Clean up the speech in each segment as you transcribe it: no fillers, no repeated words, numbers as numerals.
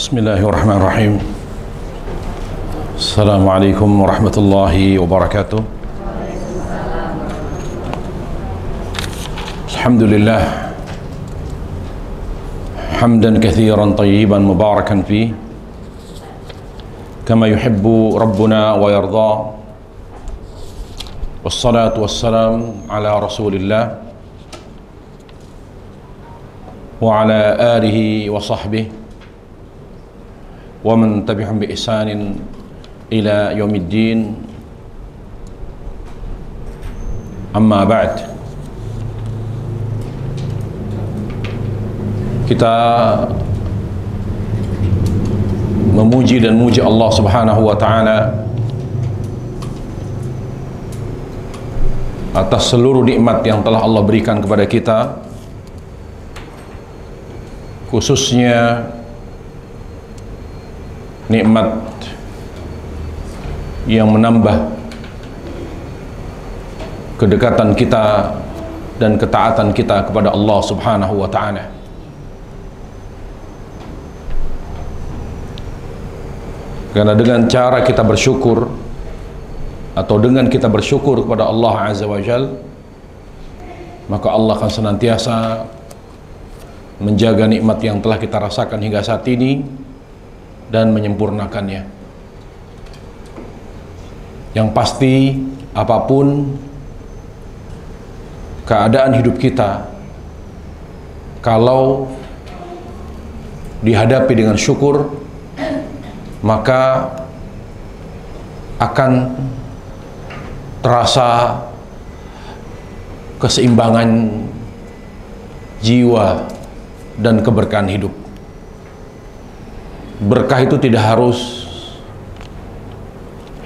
Bismillahirrahmanirrahim. Assalamualaikum warahmatullahi wabarakatuh. Alhamdulillah hamdan katsiran tayyiban mubarakan fi kama yuhibbu rabbuna wa yarda. Wassalatu wassalam ala Rasulillah wa ala alihi wa sahbihi wa man tabi'ahum bi ihsanin ila yaumiddin. Amma ba'd. Kita memuji dan muji Allah Subhanahu wa taala atas seluruh nikmat yang telah Allah berikan kepada kita, khususnya nikmat yang menambah kedekatan kita dan ketaatan kita kepada Allah Subhanahu wa taala. Karena dengan cara kita bersyukur atau dengan kita bersyukur kepada Allah Azza wa Jal, maka Allah akan senantiasa menjaga nikmat yang telah kita rasakan hingga saat ini dan menyempurnakannya. Yang pasti, apapun keadaan hidup kita, kalau dihadapi dengan syukur, maka akan terasa keseimbangan jiwa dan keberkahan hidup. Berkah itu tidak harus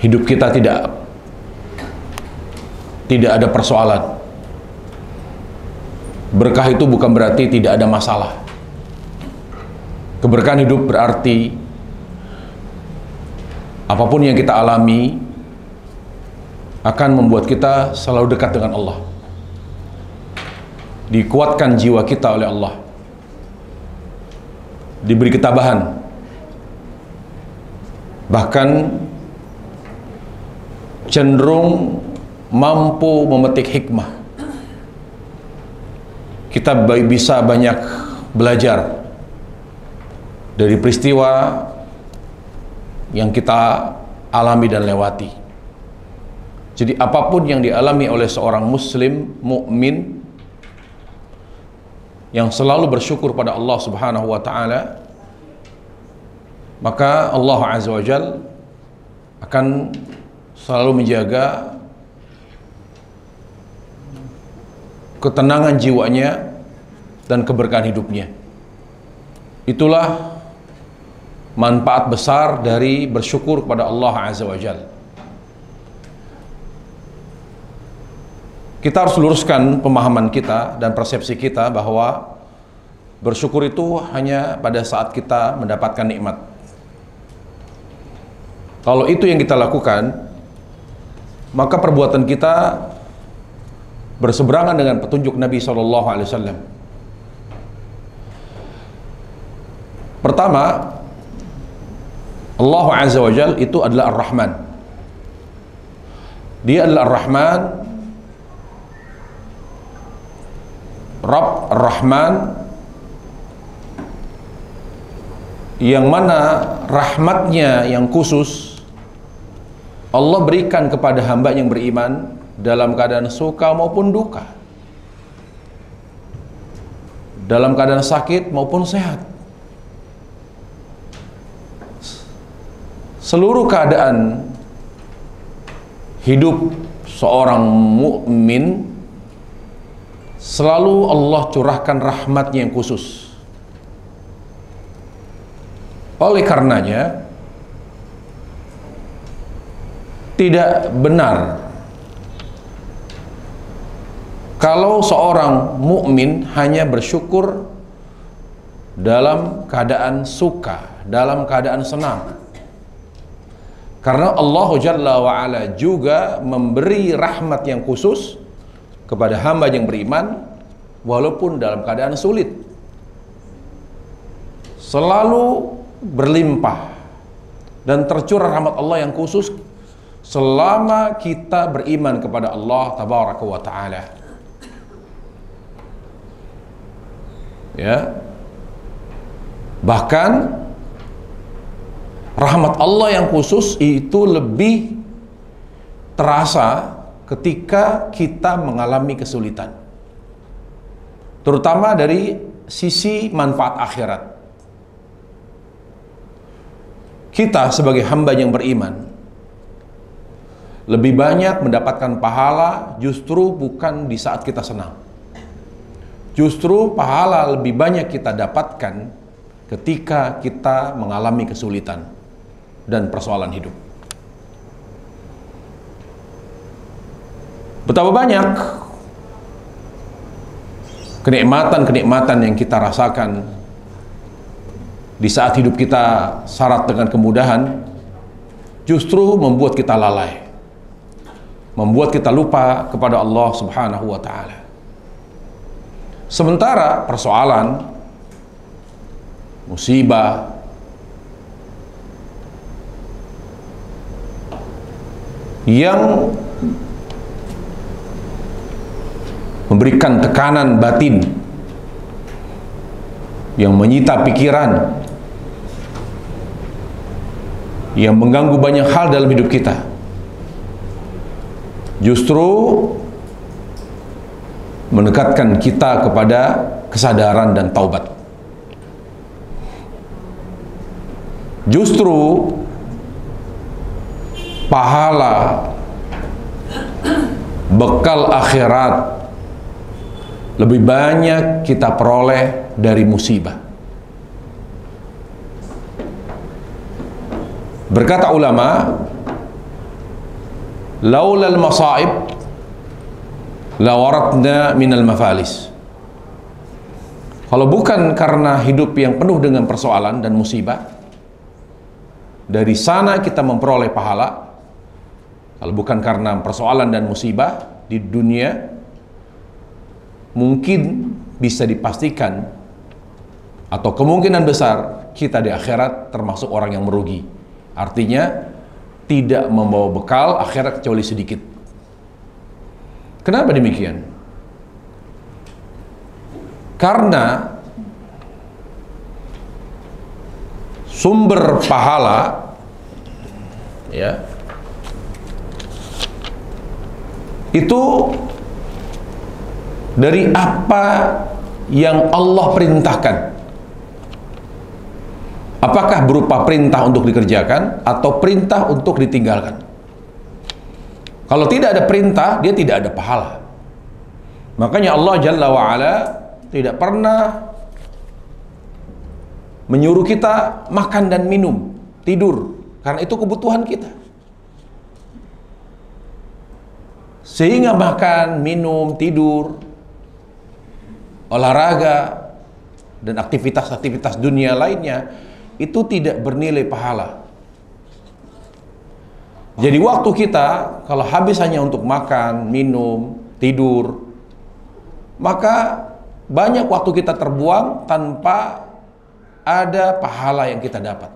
hidup kita tidak ada persoalan. Berkah itu bukan berarti tidak ada masalah. Keberkahan hidup berarti apapun yang kita alami akan membuat kita selalu dekat dengan Allah. Dikuatkan jiwa kita oleh Allah. Diberi ketabahan. Bahkan cenderung mampu memetik hikmah. Kita bisa banyak belajar dari peristiwa yang kita alami dan lewati. Jadi apapun yang dialami oleh seorang muslim mukmin yang selalu bersyukur pada Allah Subhanahu wa taala, maka Allah Azza wa Jal akan selalu menjaga ketenangan jiwanya dan keberkahan hidupnya. Itulah manfaat besar dari bersyukur kepada Allah Azza wa Jal. Kita harus luruskan pemahaman kita dan persepsi kita bahwa bersyukur itu hanya pada saat kita mendapatkan nikmat. Kalau itu yang kita lakukan, maka perbuatan kita berseberangan dengan petunjuk Nabi SAW. Pertama, Allah Azza wa Jal itu adalah Ar-Rahman. Dia adalah Ar-Rahman, Rabb Ar-Rahman, yang mana rahmatnya yang khusus Allah berikan kepada hamba yang beriman dalam keadaan suka maupun duka, dalam keadaan sakit maupun sehat. Seluruh keadaan hidup seorang mukmin selalu Allah curahkan rahmatnya yang khusus. Oleh karenanya tidak benar kalau seorang mukmin hanya bersyukur dalam keadaan suka, dalam keadaan senang. Karena Allah Jalla wa'ala juga memberi rahmat yang khusus kepada hamba yang beriman walaupun dalam keadaan sulit. Selalu berlimpah dan tercurah rahmat Allah yang khusus selama kita beriman kepada Allah tabaraka wa ta'ala. Ya. Bahkan rahmat Allah yang khusus itu lebih terasa ketika kita mengalami kesulitan, terutama dari sisi manfaat akhirat. Kita sebagai hamba yang beriman lebih banyak mendapatkan pahala justru bukan di saat kita senang. Justru pahala lebih banyak kita dapatkan ketika kita mengalami kesulitan dan persoalan hidup. Betapa banyak kenikmatan-kenikmatan yang kita rasakan di saat hidup kita syarat dengan kemudahan, justru membuat kita lalai, membuat kita lupa kepada Allah Subhanahu wa ta'ala. Sementara persoalan, musibah, yang memberikan tekanan batin, yang menyita pikiran, yang mengganggu banyak hal dalam hidup kita, justru mendekatkan kita kepada kesadaran dan taubat. Justru pahala, bekal akhirat lebih banyak kita peroleh dari musibah. Berkata ulama, laulal masaib la waratna minal mafalis. Kalau bukan karena hidup yang penuh dengan persoalan dan musibah, dari sana kita memperoleh pahala. Kalau bukan karena persoalan dan musibah di dunia, mungkin bisa dipastikan atau kemungkinan besar kita di akhirat termasuk orang yang merugi. Artinya tidak membawa bekal akhirat kecuali sedikit. Kenapa demikian? Karena sumber pahala, ya, itu dari apa yang Allah perintahkan. Apakah berupa perintah untuk dikerjakan atau perintah untuk ditinggalkan? Kalau tidak ada perintah, dia tidak ada pahala. Makanya Allah Jalla wa'ala tidak pernah menyuruh kita makan dan minum, tidur, karena itu kebutuhan kita. Sehingga makan, minum, tidur, olahraga, dan aktivitas-aktivitas dunia lainnya itu tidak bernilai pahala. Jadi waktu kita kalau habis hanya untuk makan, minum, tidur, maka banyak waktu kita terbuang tanpa ada pahala yang kita dapat,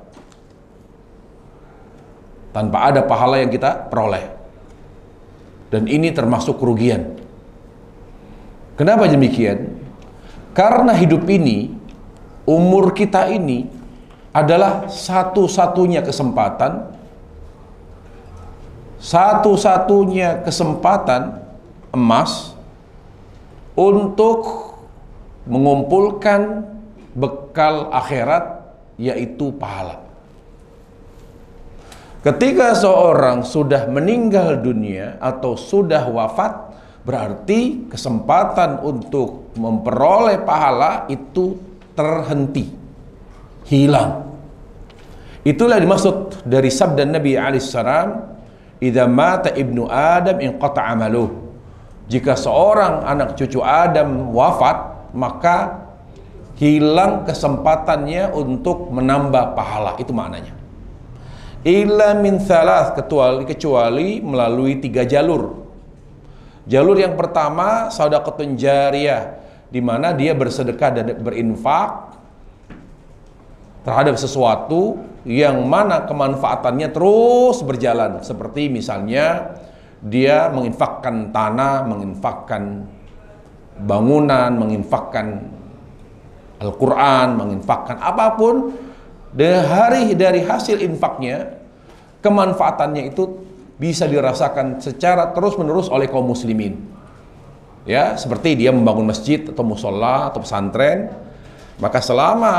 tanpa ada pahala yang kita peroleh. Dan ini termasuk kerugian. Kenapa demikian? Karena hidup ini, umur kita ini adalah satu-satunya kesempatan, emas untuk mengumpulkan bekal akhirat, yaitu pahala. Ketika seorang sudah meninggal dunia atau sudah wafat, berarti kesempatan untuk memperoleh pahala itu terhenti, hilang. Itulah dimaksud dari sabda Nabi alaihissalam, idza mata ibnu Adam inqata amaluh. Jika seorang anak cucu Adam wafat, maka hilang kesempatannya untuk menambah pahala. Itu maknanya. Illa min thalath, kecuali melalui 3 jalur. Jalur yang pertama, shadaqatun jariyah, di mana dia bersedekah dan berinfak terhadap sesuatu yang mana kemanfaatannya terus berjalan, seperti misalnya dia menginfakkan tanah, menginfakkan bangunan, menginfakkan Al-Quran, menginfakkan apapun, dari hasil infaknya, kemanfaatannya itu bisa dirasakan secara terus-menerus oleh kaum muslimin. Ya, seperti dia membangun masjid atau musola atau pesantren, maka selama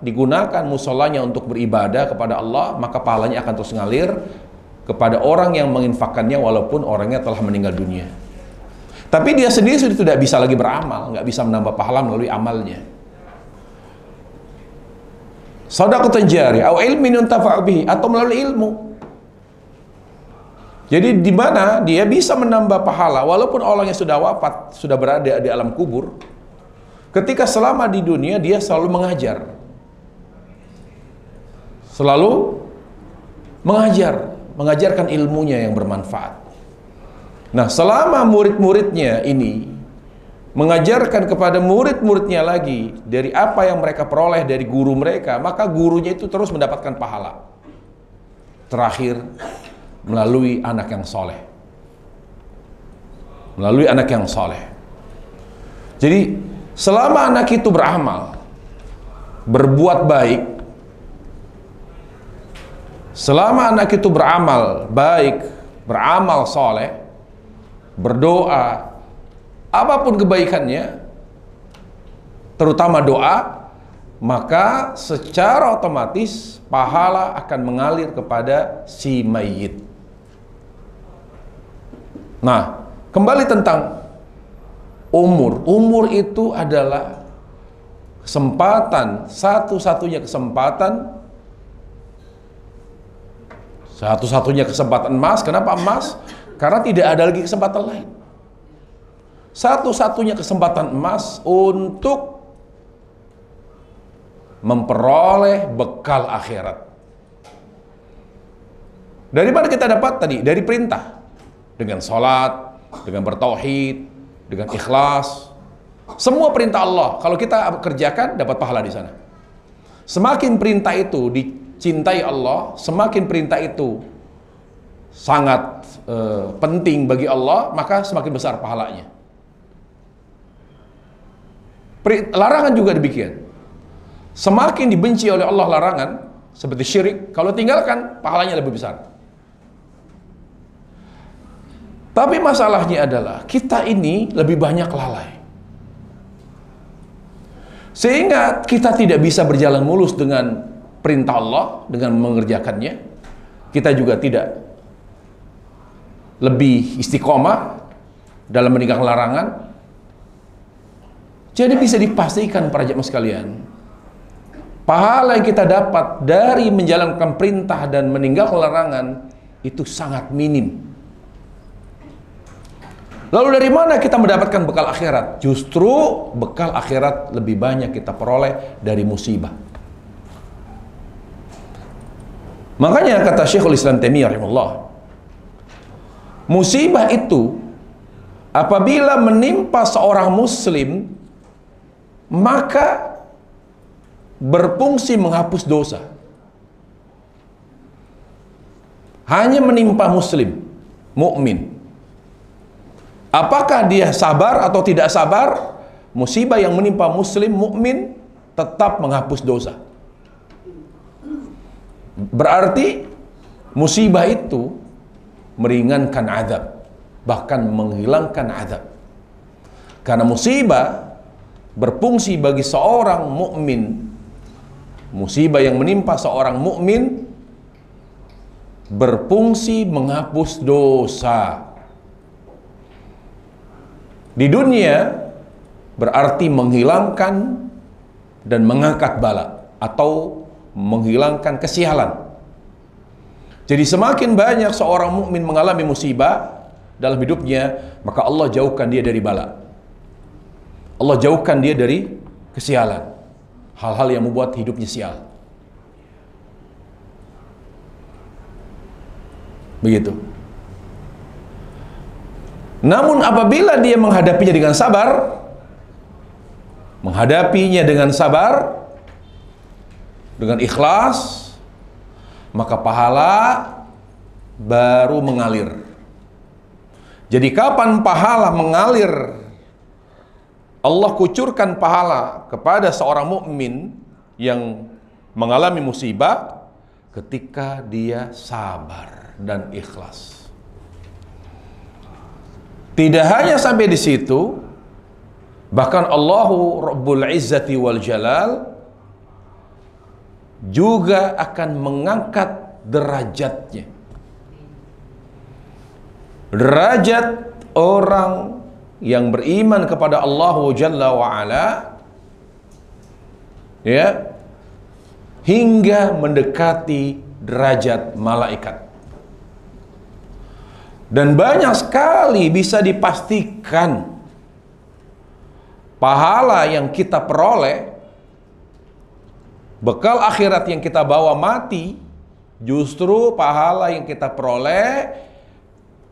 digunakan musolanya untuk beribadah kepada Allah, maka pahalanya akan terus ngalir kepada orang yang menginfakkannya walaupun orangnya telah meninggal dunia. Tapi dia sendiri sudah tidak bisa lagi beramal, nggak bisa menambah pahala melalui amalnya. Shadaqatun jariyah atau ilmin yuntafa'u bihi, atau melalui ilmu. Jadi di mana dia bisa menambah pahala walaupun orang yang sudah wafat, sudah berada di alam kubur, ketika selama di dunia dia selalu mengajar. Selalu mengajarkan ilmunya yang bermanfaat. Nah, selama murid-muridnya ini mengajarkan kepada murid-muridnya lagi dari apa yang mereka peroleh dari guru mereka, maka gurunya itu terus mendapatkan pahala. Terakhir, melalui anak yang soleh. Melalui anak yang soleh. Jadi, selama anak itu beramal, berbuat baik, selama anak itu beramal baik, beramal soleh, berdoa, apapun kebaikannya, terutama doa, maka secara otomatis pahala akan mengalir kepada si mayit. Nah, kembali tentang umur. Umur itu adalah kesempatan, satu-satunya kesempatan emas. Kenapa emas? Karena tidak ada lagi kesempatan lain. Satu-satunya kesempatan emas untuk memperoleh bekal akhirat. Dari mana kita dapat tadi? Dari perintah. Dengan sholat, dengan bertauhid, dengan ikhlas. Semua perintah Allah, kalau kita kerjakan, dapat pahala di sana. Semakin perintah itu dicintai Allah, semakin perintah itu sangat penting bagi Allah, maka semakin besar pahalanya. Larangan juga demikian. Semakin dibenci oleh Allah larangan, seperti syirik, kalau tinggalkan, pahalanya lebih besar. Tapi masalahnya adalah, kita ini lebih banyak lalai. Sehingga kita tidak bisa berjalan mulus dengan perintah Allah, dengan mengerjakannya. Kita juga tidak lebih istiqomah dalam meninggalkan larangan. Jadi bisa dipastikan para jemaah sekalian, pahala yang kita dapat dari menjalankan perintah dan meninggalkan larangan itu sangat minim. Lalu dari mana kita mendapatkan bekal akhirat? Justru bekal akhirat lebih banyak kita peroleh dari musibah. Makanya kata Syekhul Islam Taimiyah rahimahullah, musibah itu apabila menimpa seorang muslim, maka berfungsi menghapus dosa. Hanya menimpa muslim, mukmin. Apakah dia sabar atau tidak sabar, musibah yang menimpa muslim mukmin tetap menghapus dosa. Berarti musibah itu meringankan azab, bahkan menghilangkan azab. Karena musibah berfungsi bagi seorang mukmin. Musibah yang menimpa seorang mukmin berfungsi menghapus dosa. Di dunia berarti menghilangkan dan mengangkat bala atau menghilangkan kesialan. Jadi semakin banyak seorang mukmin mengalami musibah dalam hidupnya, maka Allah jauhkan dia dari bala. Allah jauhkan dia dari kesialan, hal-hal yang membuat hidupnya sial. Begitu. Namun apabila dia menghadapinya dengan sabar, dengan ikhlas, maka pahala baru mengalir. Jadi kapan pahala mengalir, Allah kucurkan pahala kepada seorang mukmin yang mengalami musibah ketika dia sabar dan ikhlas. Tidak hanya sampai di situ, bahkan Allahu Rabbul Izzati wal Jalal juga akan mengangkat derajatnya. Derajat orang yang beriman kepada Allah Jalla wa'ala, ya, hingga mendekati derajat malaikat. Dan banyak sekali bisa dipastikan pahala yang kita peroleh, bekal akhirat yang kita bawa mati, justru pahala yang kita peroleh,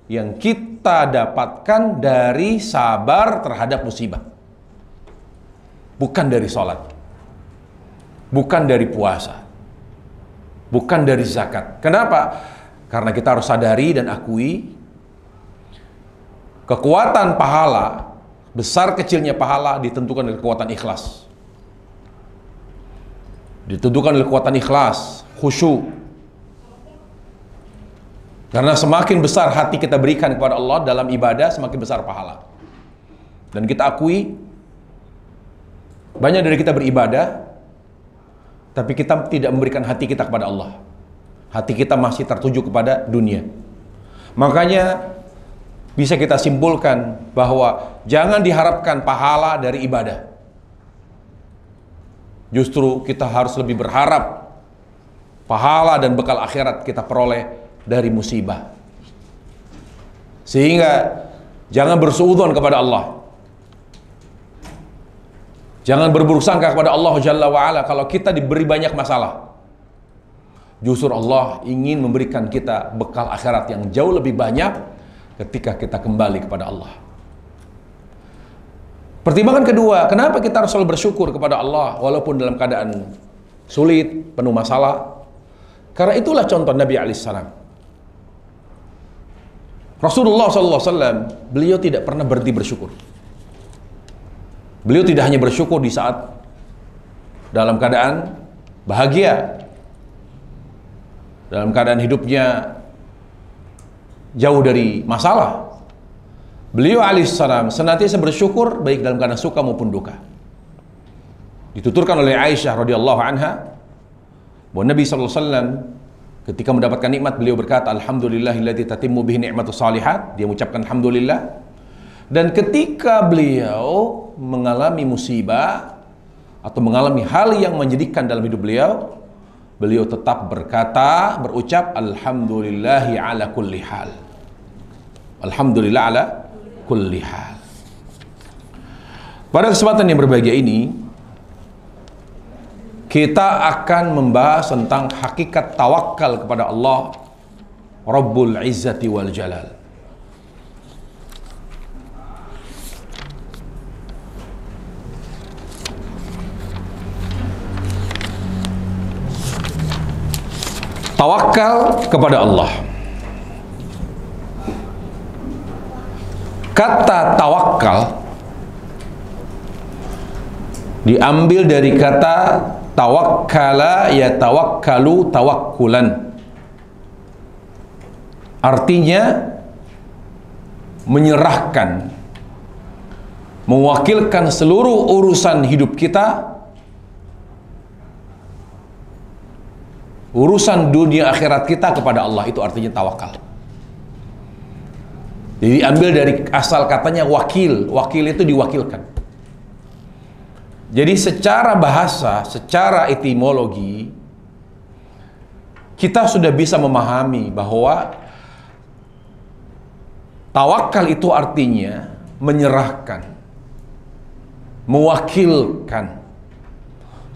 yang kita dapatkan dari sabar terhadap musibah. Bukan dari sholat, bukan dari puasa, bukan dari zakat. Kenapa? Karena kita harus sadari dan akui kekuatan pahala, besar kecilnya pahala ditentukan oleh kekuatan ikhlas. Ditentukan oleh kekuatan ikhlas, khusyuk. Karena semakin besar hati kita berikan kepada Allah dalam ibadah, semakin besar pahala. Dan kita akui, banyak dari kita beribadah, tapi kita tidak memberikan hati kita kepada Allah. Hati kita masih tertuju kepada dunia. Makanya bisa kita simpulkan bahwa jangan diharapkan pahala dari ibadah. Justru kita harus lebih berharap pahala dan bekal akhirat kita peroleh dari musibah. Sehingga jangan bersuudzon kepada Allah. Jangan berburuk sangka kepada Allah Jalla wa'ala kalau kita diberi banyak masalah. Justru Allah ingin memberikan kita bekal akhirat yang jauh lebih banyak ketika kita kembali kepada Allah. Pertimbangan kedua, kenapa kita harus selalu bersyukur kepada Allah walaupun dalam keadaan sulit, penuh masalah? Karena itulah contoh Nabi alaihissalam. Rasulullah SAW, beliau tidak pernah berhenti bersyukur. Beliau tidak hanya bersyukur di saat dalam keadaan bahagia, dalam keadaan hidupnya jauh dari masalah. Beliau alaihissalam senantiasa bersyukur baik dalam keadaan suka maupun duka. Dituturkan oleh Aisyah radhiyallahu anha bahwa Nabi SAW ketika mendapatkan nikmat, beliau berkata, Alhamdulillahilladzi tatimmu bihi ni'matus salihat. Dia mengucapkan Alhamdulillah. Dan ketika beliau mengalami musibah atau mengalami hal yang menyedihkan dalam hidup beliau, beliau tetap berucap Alhamdulillahi ala kulli hal. Alhamdulillah ala kulli hal. Pada kesempatan yang berbahagia ini, kita akan membahas tentang hakikat tawakal kepada Allah Rabbul Izzati wal Jalal. Tawakal kepada Allah. Kata tawakal diambil dari kata tawakkala yatawakkalu tawakkulan. Artinya menyerahkan, mewakilkan seluruh urusan hidup kita, urusan dunia akhirat kita kepada Allah. Itu artinya tawakal. Jadi ambil dari asal katanya wakil. Wakil itu diwakilkan. Jadi secara bahasa, secara etimologi, kita sudah bisa memahami bahwa tawakal itu artinya menyerahkan, mewakilkan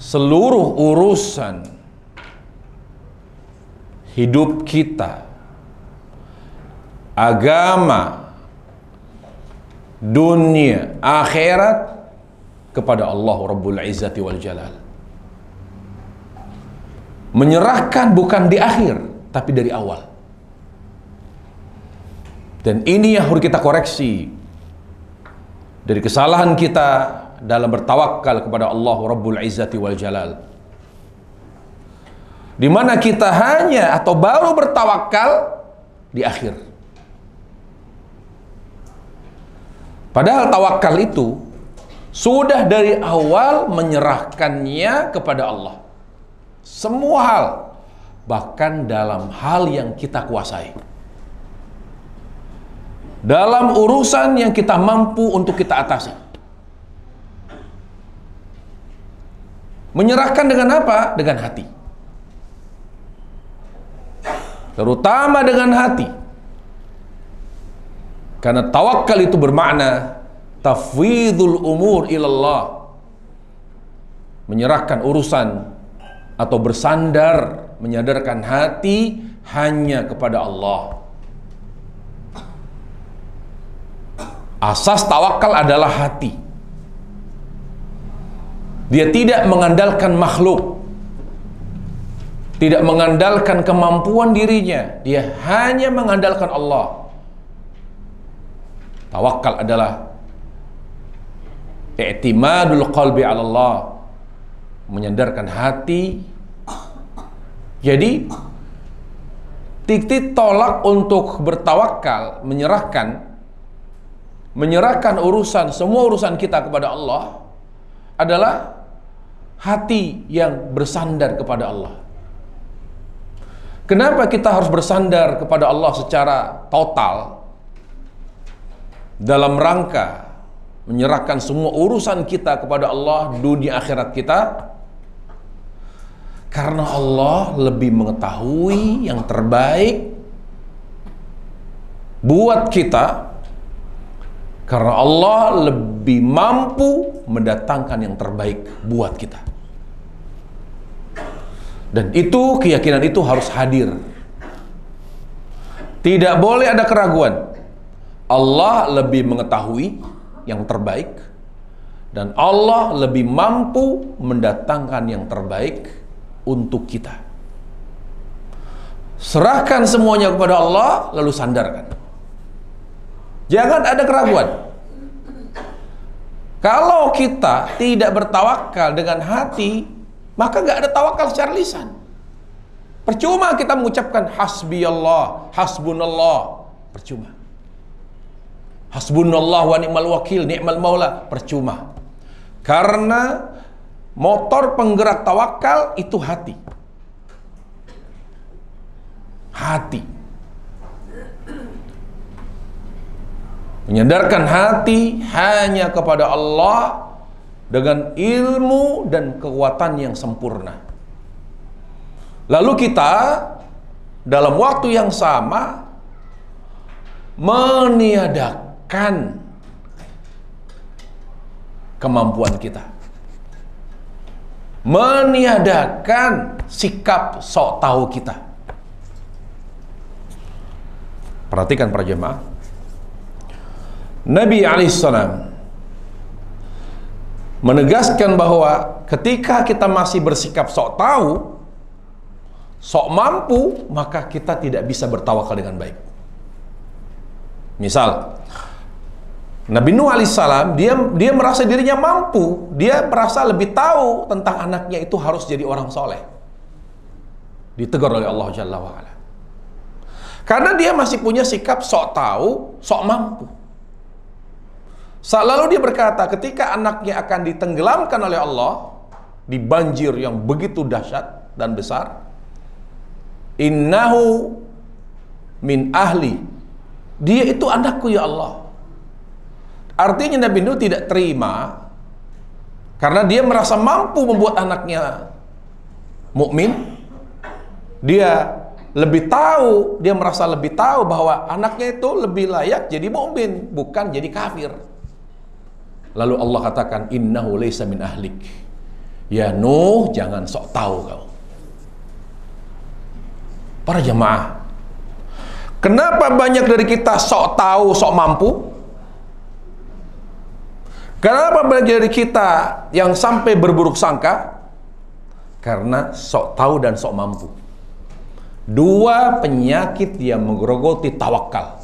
seluruh urusan hidup kita, agama, dunia, akhirat kepada Allah Rabbul Izzati wal Jalal. Menyerahkan bukan di akhir, tapi dari awal. Dan ini yang harus kita koreksi dari kesalahan kita dalam bertawakal kepada Allah Rabbul Izzati wal Jalal, di mana kita hanya atau baru bertawakal di akhir. Padahal tawakal itu sudah dari awal menyerahkannya kepada Allah. Semua hal, bahkan dalam hal yang kita kuasai, dalam urusan yang kita mampu untuk kita atasi. Menyerahkan dengan apa? Dengan hati. Terutama dengan hati. Karena tawakal itu bermakna tafwidul umur ilallah. Menyerahkan urusan atau bersandar, menyadarkan hati hanya kepada Allah. Asas tawakal adalah hati. Dia tidak mengandalkan makhluk, tidak mengandalkan kemampuan dirinya, dia hanya mengandalkan Allah. Tawakal adalah i'timadul qalbi 'ala Allah, menyandarkan hati. Jadi titik tolak untuk bertawakal, menyerahkan urusan, semua urusan kita kepada Allah adalah hati yang bersandar kepada Allah. Kenapa kita harus bersandar kepada Allah secara total? Dalam rangka menyerahkan semua urusan kita kepada Allah, dunia akhirat kita. Karena Allah lebih mengetahui yang terbaik buat kita. Karena Allah lebih mampu mendatangkan yang terbaik buat kita. Dan itu, keyakinan itu harus hadir. Tidak boleh ada keraguan. Allah lebih mengetahui yang terbaik, dan Allah lebih mampu mendatangkan yang terbaik untuk kita. Serahkan semuanya kepada Allah, lalu sandarkan. Jangan ada keraguan. Kalau kita tidak bertawakal dengan hati, maka gak ada tawakal secara lisan. Percuma kita mengucapkan hasbiyallah, hasbunallah, percuma. Hasbunallah wa ni'mal wakil, ni'mal maula, percuma. Karena motor penggerak tawakal itu hati. Hati. Menyadarkan hati hanya kepada Allah dengan ilmu dan kekuatan yang sempurna. Lalu kita dalam waktu yang sama meniadakan kemampuan kita, meniadakan sikap sok tahu kita. Perhatikan para jemaah, Nabi alaihissalam menegaskan bahwa ketika kita masih bersikap sok tahu, sok mampu, maka kita tidak bisa bertawakal dengan baik. Misal, Nabi Nuh alaihissalam, dia merasa dirinya mampu, dia merasa lebih tahu tentang anaknya itu harus jadi orang soleh. Ditegur oleh Allah Jalla wa'ala. Karena dia masih punya sikap sok tahu, sok mampu. Lalu dia berkata, ketika anaknya akan ditenggelamkan oleh Allah di banjir yang begitu dahsyat dan besar, innahu min ahli, dia itu anakku ya Allah. Artinya Nabi Nuh tidak terima karena dia merasa mampu membuat anaknya mukmin. Dia lebih tahu, dia merasa lebih tahu bahwa anaknya itu lebih layak jadi mukmin, bukan jadi kafir. Lalu Allah katakan, innahu laysa min ahlik. Ya Nuh, jangan sok tahu kau. Para jemaah, kenapa banyak dari kita sok tahu, sok mampu? Kenapa banyak dari kita yang sampai berburuk sangka? Karena sok tahu dan sok mampu. Dua penyakit yang menggerogoti tawakal.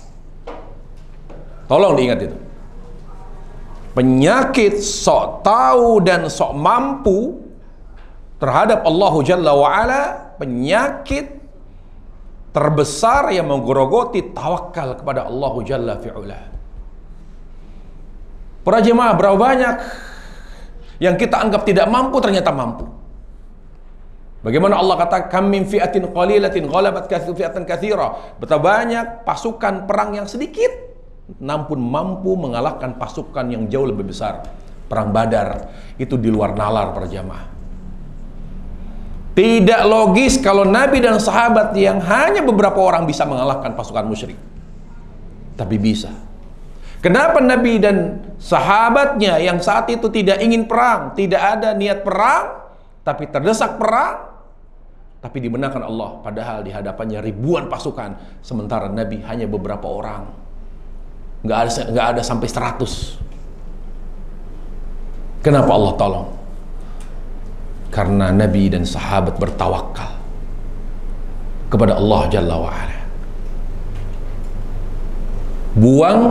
Tolong diingat itu. Penyakit sok tahu dan sok mampu terhadap Allah Jalla wa'ala, penyakit terbesar yang menggerogoti tawakal kepada Allah Jalla fi'ula. Para jemaah, berapa banyak yang kita anggap tidak mampu ternyata mampu. Bagaimana Allah kata, kam min fi'atin qalilatin ghalabat fi'atan katsira. Betapa banyak pasukan perang yang sedikit namun mampu mengalahkan pasukan yang jauh lebih besar. Perang Badar itu di luar nalar para jamaah. Tidak logis kalau Nabi dan sahabat yang hanya beberapa orang bisa mengalahkan pasukan musyrik. Tapi bisa. Kenapa Nabi dan sahabatnya yang saat itu tidak ingin perang, tidak ada niat perang, tapi terdesak perang, tapi dimenangkan Allah, padahal di hadapannya ribuan pasukan, sementara Nabi hanya beberapa orang, nggak ada sampai 100. Kenapa Allah tolong? Karena Nabi dan sahabat bertawakal kepada Allah Jalla wa'ala. Buang,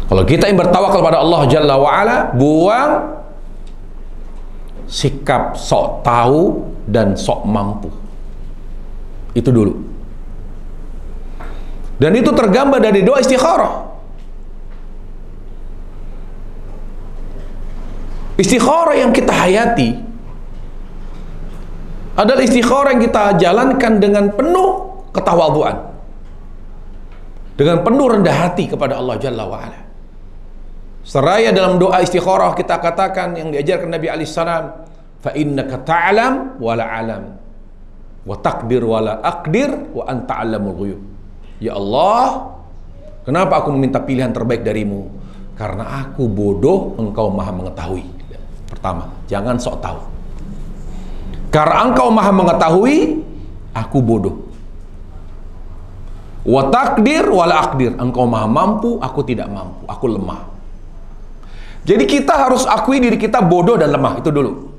kalau kita ingin bertawakal kepada Allah Jalla wa'ala, buang sikap sok tahu dan sok mampu. Itu dulu. Dan itu tergambar dari doa istikharah. Istikharah yang kita hayati adalah istikharah yang kita jalankan dengan penuh ketawadhuan, dengan penuh rendah hati kepada Allah Jalla wa'ala. Seraya dalam doa istikharah kita katakan yang diajarkan Nabi alaihissalam, fa innaka ta'lam wa la alam wa taqdir wa la aqdir wa anta 'allamul ghuyub. Ya Allah, kenapa aku meminta pilihan terbaik darimu? Karena aku bodoh, engkau maha mengetahui. Pertama, jangan sok tahu. Karena engkau maha mengetahui, aku bodoh. Wa taqdir wa la aqdir, engkau maha mampu, aku tidak mampu, aku lemah. Jadi kita harus akui diri kita bodoh dan lemah, itu dulu.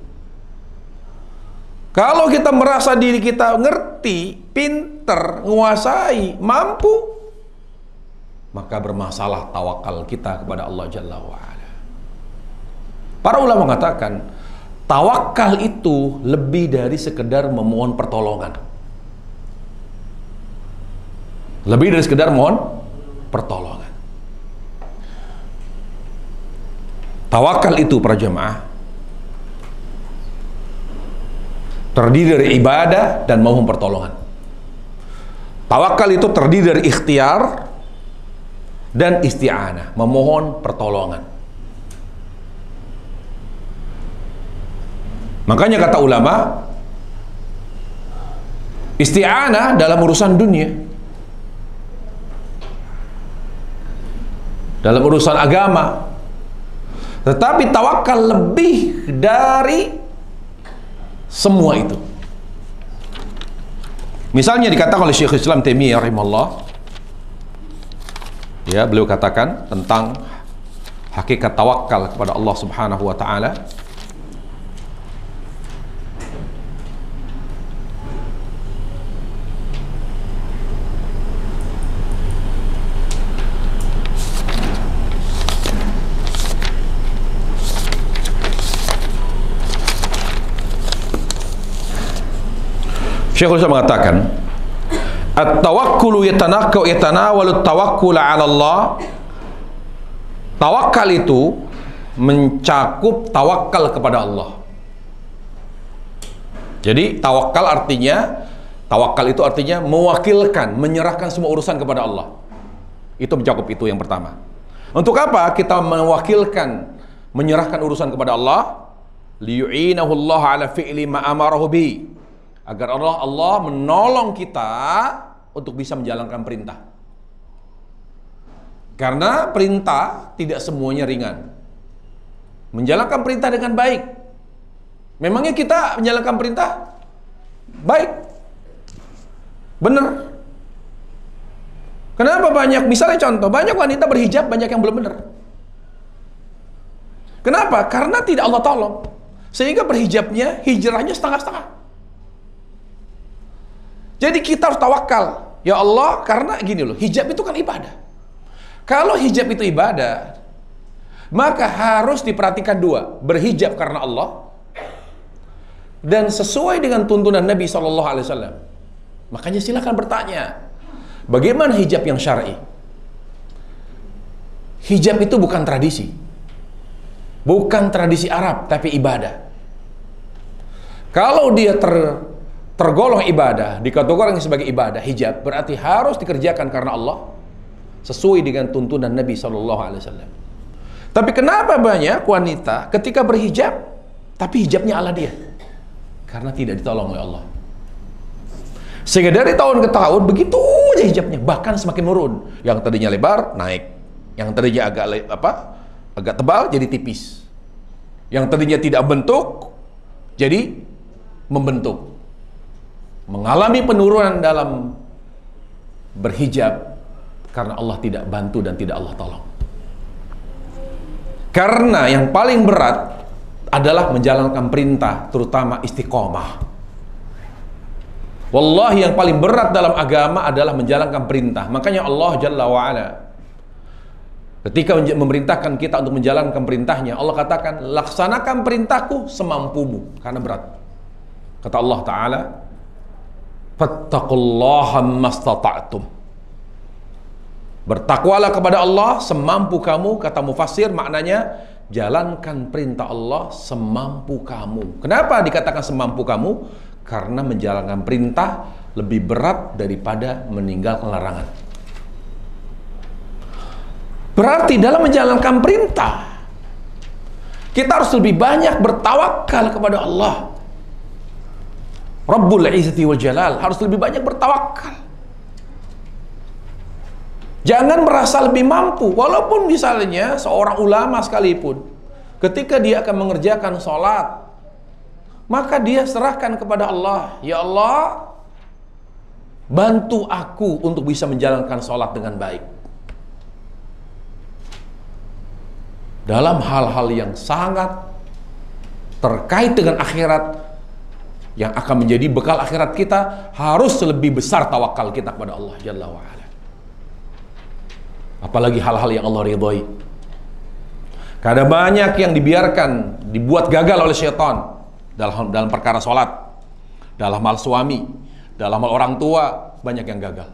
Kalau kita merasa diri kita ngerti, pinter, menguasai, mampu, maka bermasalah tawakal kita kepada Allah Jalla wa'ala. Para ulama mengatakan, tawakal itu lebih dari sekedar memohon pertolongan. Lebih dari sekedar mohon pertolongan. Tawakal itu para jemaah terdiri dari ibadah dan mohon pertolongan. Tawakal itu terdiri dari ikhtiar dan isti'anah, memohon pertolongan. Makanya kata ulama, isti'anah dalam urusan dunia, dalam urusan agama. Tetapi tawakal lebih dari semua itu. Misalnya dikatakan oleh Syekh Islam Taimiyah rahimahullah, ya, beliau katakan tentang hakikat tawakal kepada Allah Subhanahu wa taala. Syekhul Islam mengatakan, at-tawakkulu yatanawalu tawakkul 'ala Allah. Tawakal itu mencakup tawakal kepada Allah. Jadi tawakal itu artinya mewakilkan, menyerahkan semua urusan kepada Allah. Itu mencakup itu yang pertama. Untuk apa kita mewakilkan, menyerahkan urusan kepada Allah? Liyu'inahu Allah 'ala fi'li ma amarahu bi. Agar Allah menolong kita untuk bisa menjalankan perintah. Karena perintah tidak semuanya ringan. Menjalankan perintah dengan baik. Memangnya kita menjalankan perintah baik? Benar? Kenapa banyak? Misalnya contoh, banyak wanita berhijab, banyak yang belum benar. Kenapa? Karena tidak Allah tolong. Sehingga berhijabnya, hijrahnya setengah-setengah. Jadi kita harus tawakal. Ya Allah, karena gini loh, hijab itu kan ibadah. Kalau hijab itu ibadah, maka harus diperhatikan dua. Berhijab karena Allah, dan sesuai dengan tuntunan Nabi SAW. Makanya silakan bertanya, bagaimana hijab yang syar'i? Hijab itu bukan tradisi. Bukan tradisi Arab, tapi ibadah. Kalau dia tergolong ibadah, dikategorikan sebagai ibadah, hijab, berarti harus dikerjakan karena Allah, sesuai dengan tuntunan Nabi SAW. Tapi kenapa banyak wanita ketika berhijab, tapi hijabnya ala dia? Karena tidak ditolong oleh Allah. Sehingga dari tahun ke tahun, begitu aja hijabnya, bahkan semakin menurun. Yang tadinya lebar, naik. Yang tadinya agak tebal, jadi tipis. Yang tadinya tidak bentuk, jadi membentuk. Mengalami penurunan dalam berhijab karena Allah tidak bantu dan tidak Allah tolong. Karena yang paling berat adalah menjalankan perintah, terutama istiqomah. Wallahi yang paling berat dalam agama adalah menjalankan perintah. Makanya Allah Jalla wa'ala ketika memerintahkan kita untuk menjalankan perintahnya, Allah katakan, laksanakan perintahku semampumu, karena berat. Kata Allah Ta'ala, fattaqullaha mastata'tum. Bertakwalah kepada Allah semampu kamu. Kata mufassir, maknanya jalankan perintah Allah semampu kamu. Kenapa dikatakan semampu kamu? Karena menjalankan perintah lebih berat daripada meninggalkan larangan. Berarti dalam menjalankan perintah, kita harus lebih banyak bertawakal kepada Allah Rabbul Izzati wal Jalal. Harus lebih banyak bertawakal. Jangan merasa lebih mampu. Walaupun misalnya seorang ulama sekalipun, ketika dia akan mengerjakan sholat, maka dia serahkan kepada Allah. Ya Allah, bantu aku untuk bisa menjalankan sholat dengan baik. Dalam hal-hal yang sangat terkait dengan akhirat, yang akan menjadi bekal akhirat kita, harus lebih besar tawakal kita kepada Allah Jalla wa'ala. Apalagi hal-hal yang Allah ridhoi. Karena banyak yang dibiarkan, dibuat gagal oleh syaitan dalam perkara sholat, dalam hal suami, dalam hal orang tua, banyak yang gagal.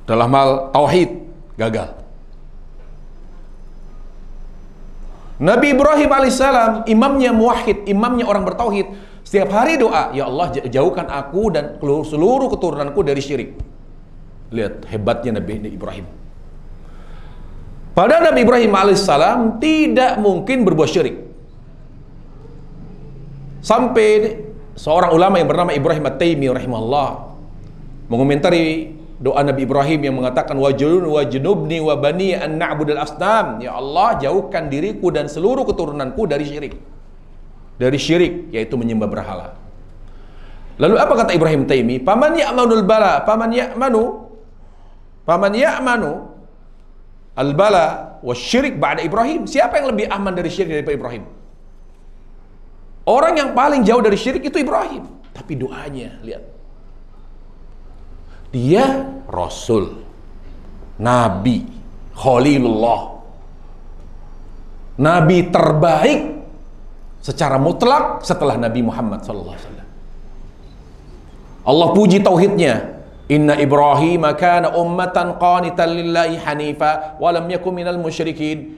Dalam hal tauhid, gagal. Nabi Ibrahim alaihissalam, imamnya muwahhid, imamnya orang bertauhid, setiap hari doa, ya Allah jauhkan aku dan seluruh keturunanku dari syirik. Lihat hebatnya Nabi Ibrahim. Padahal Nabi Ibrahim alaihissalam tidak mungkin berbuat syirik. Sampai seorang ulama yang bernama Ibrahim At-Taimi rahimahullah mengomentari doa Nabi Ibrahim yang mengatakan, wajnubni wa bani an na'budal asnam. Ya Allah, jauhkan diriku dan seluruh keturunanku dari syirik. Dari syirik, yaitu menyembah berhala. Lalu apa kata Ibrahim Taimi? Paman ya'manul bala, paman ya'manu al-bala wasyirik ba'da Ibrahim. Siapa yang lebih aman dari syirik daripada Ibrahim? Orang yang paling jauh dari syirik itu Ibrahim. Tapi doanya, lihat. Dia Rasul, Nabi, Khalilullah, Nabi terbaik secara mutlak setelah Nabi Muhammad SAW. Allah puji tauhidnya. Inna Ibrahim kana ummatan qanitan lillahi hanifa wa lam yakun minal musyrikin.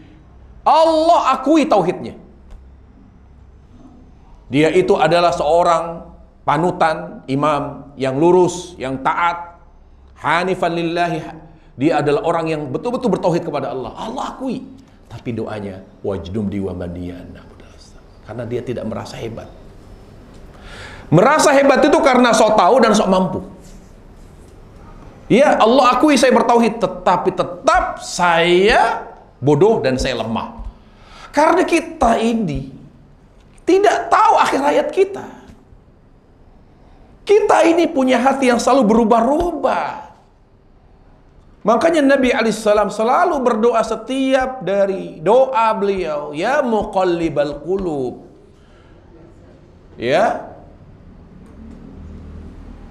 Allah akui tauhidnya. Dia itu adalah seorang panutan, imam yang lurus, yang taat. Hanifan lillahi, dia adalah orang yang betul-betul bertauhid kepada Allah. Allah akui. Tapi doanya, wajdumni wa baniyan, karena dia tidak merasa hebat. Merasa hebat itu karena sok tahu dan sok mampu. Ya, Allah akui saya bertauhid, tetapi tetap saya bodoh dan saya lemah. Karena kita ini tidak tahu akhir hayat kita. Kita ini punya hati yang selalu berubah-ubah. Makanya Nabi alaihissalam selalu berdoa setiap dari doa beliau, ya muqallibal qulub. Ya,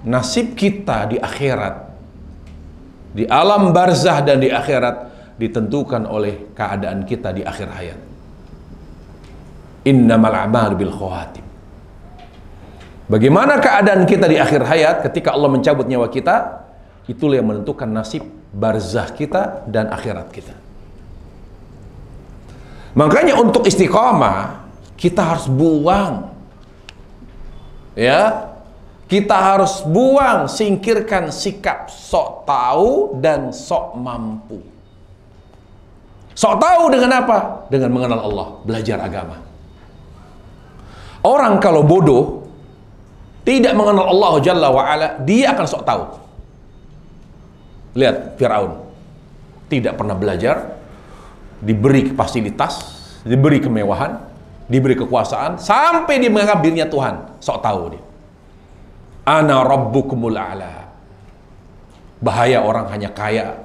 nasib kita di akhirat, di alam barzah dan di akhirat ditentukan oleh keadaan kita di akhir hayat. Innamal a'malu bil khawatim. Bagaimana keadaan kita di akhir hayat ketika Allah mencabut nyawa kita, itulah yang menentukan nasib barzah kita dan akhirat kita. Makanya untuk istiqamah kita harus buang, ya, kita harus buang, singkirkan sikap sok tahu dan sok mampu. Sok tahu dengan apa? Dengan mengenal Allah, belajar agama. Orang kalau bodoh, tidak mengenal Allah Jalla wa'ala, dia akan sok tahu. Lihat Firaun, tidak pernah belajar, diberi fasilitas, diberi kemewahan, diberi kekuasaan, sampai dia menganggap dirinya Tuhan, sok tahu dia. Ana rabbukumul a'la. Bahaya orang hanya kaya,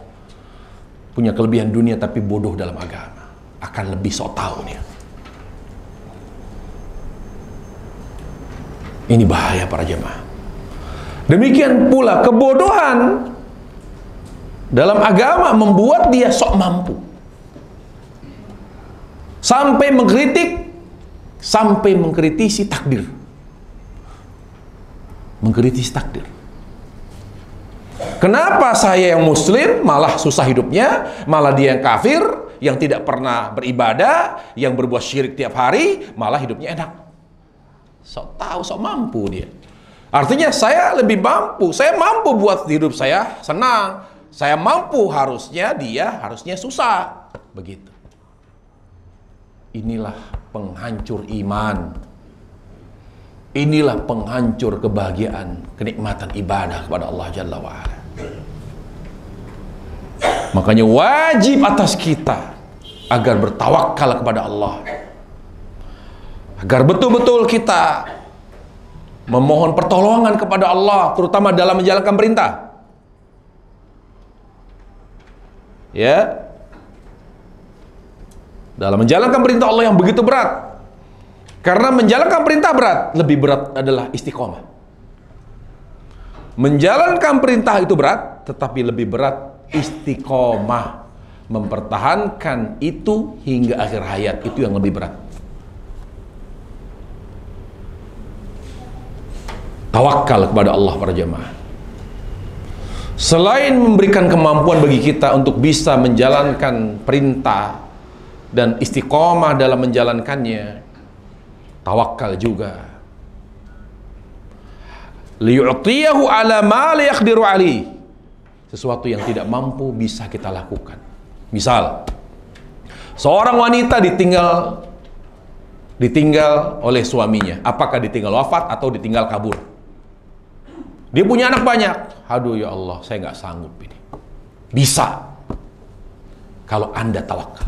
punya kelebihan dunia tapi bodoh dalam agama, akan lebih sok tahu dia. Ini bahaya para jemaah. Demikian pula kebodohan dalam agama membuat dia sok mampu, sampai mengkritik, sampai mengkritisi takdir, mengkritisi takdir. Kenapa saya yang muslim malah susah hidupnya, malah dia yang kafir, yang tidak pernah beribadah, yang berbuat syirik tiap hari, malah hidupnya enak. Sok tahu, sok mampu dia. Artinya saya lebih mampu, saya mampu buat hidup saya senang. Saya mampu, harusnya dia harusnya susah. Begitu. Inilah penghancur iman. Inilah penghancur kebahagiaan, kenikmatan ibadah kepada Allah Jalla wa'ala. Makanya wajib atas kita agar bertawakal kepada Allah, agar betul-betul kita memohon pertolongan kepada Allah, terutama dalam menjalankan perintah. Ya, dalam menjalankan perintah Allah yang begitu berat. Karena menjalankan perintah berat, lebih berat adalah istiqomah. Menjalankan perintah itu berat, tetapi lebih berat istiqomah, mempertahankan itu hingga akhir hayat, itu yang lebih berat. Tawakal kepada Allah para jemaah. Selain memberikan kemampuan bagi kita untuk bisa menjalankan perintah dan istiqomah dalam menjalankannya, tawakal juga. Liyu'tiyahu ala ma la yaqdiru alaihi. Sesuatu yang tidak mampu bisa kita lakukan. Misal, seorang wanita ditinggal oleh suaminya. Apakah ditinggal wafat atau ditinggal kabur? Dia punya anak banyak. Aduh ya Allah, saya nggak sanggup ini. Bisa. Kalau Anda tawakal.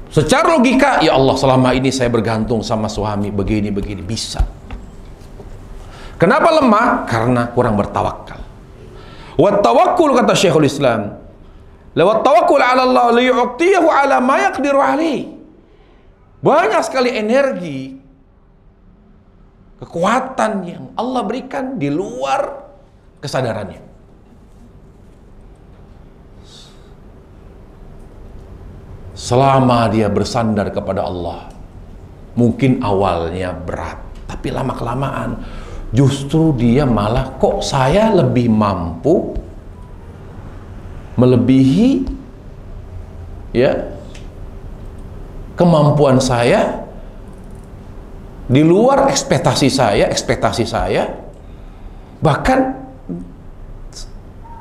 Secara logika, ya Allah, selama ini saya bergantung sama suami begini-begini. Bisa. Kenapa lemah? Karena kurang bertawakal. Wa tawakkul, kata Syekhul Islam, la tawakkul ala Allah liyu'tiyahu ala ma yaqdiru alaihi. Banyak sekali energi, kekuatan yang Allah berikan di luar kesadarannya. Selama dia bersandar kepada Allah, mungkin awalnya berat, tapi lama-kelamaan justru dia malah, kok saya lebih mampu melebihi ya kemampuan saya, di luar ekspektasi saya, bahkan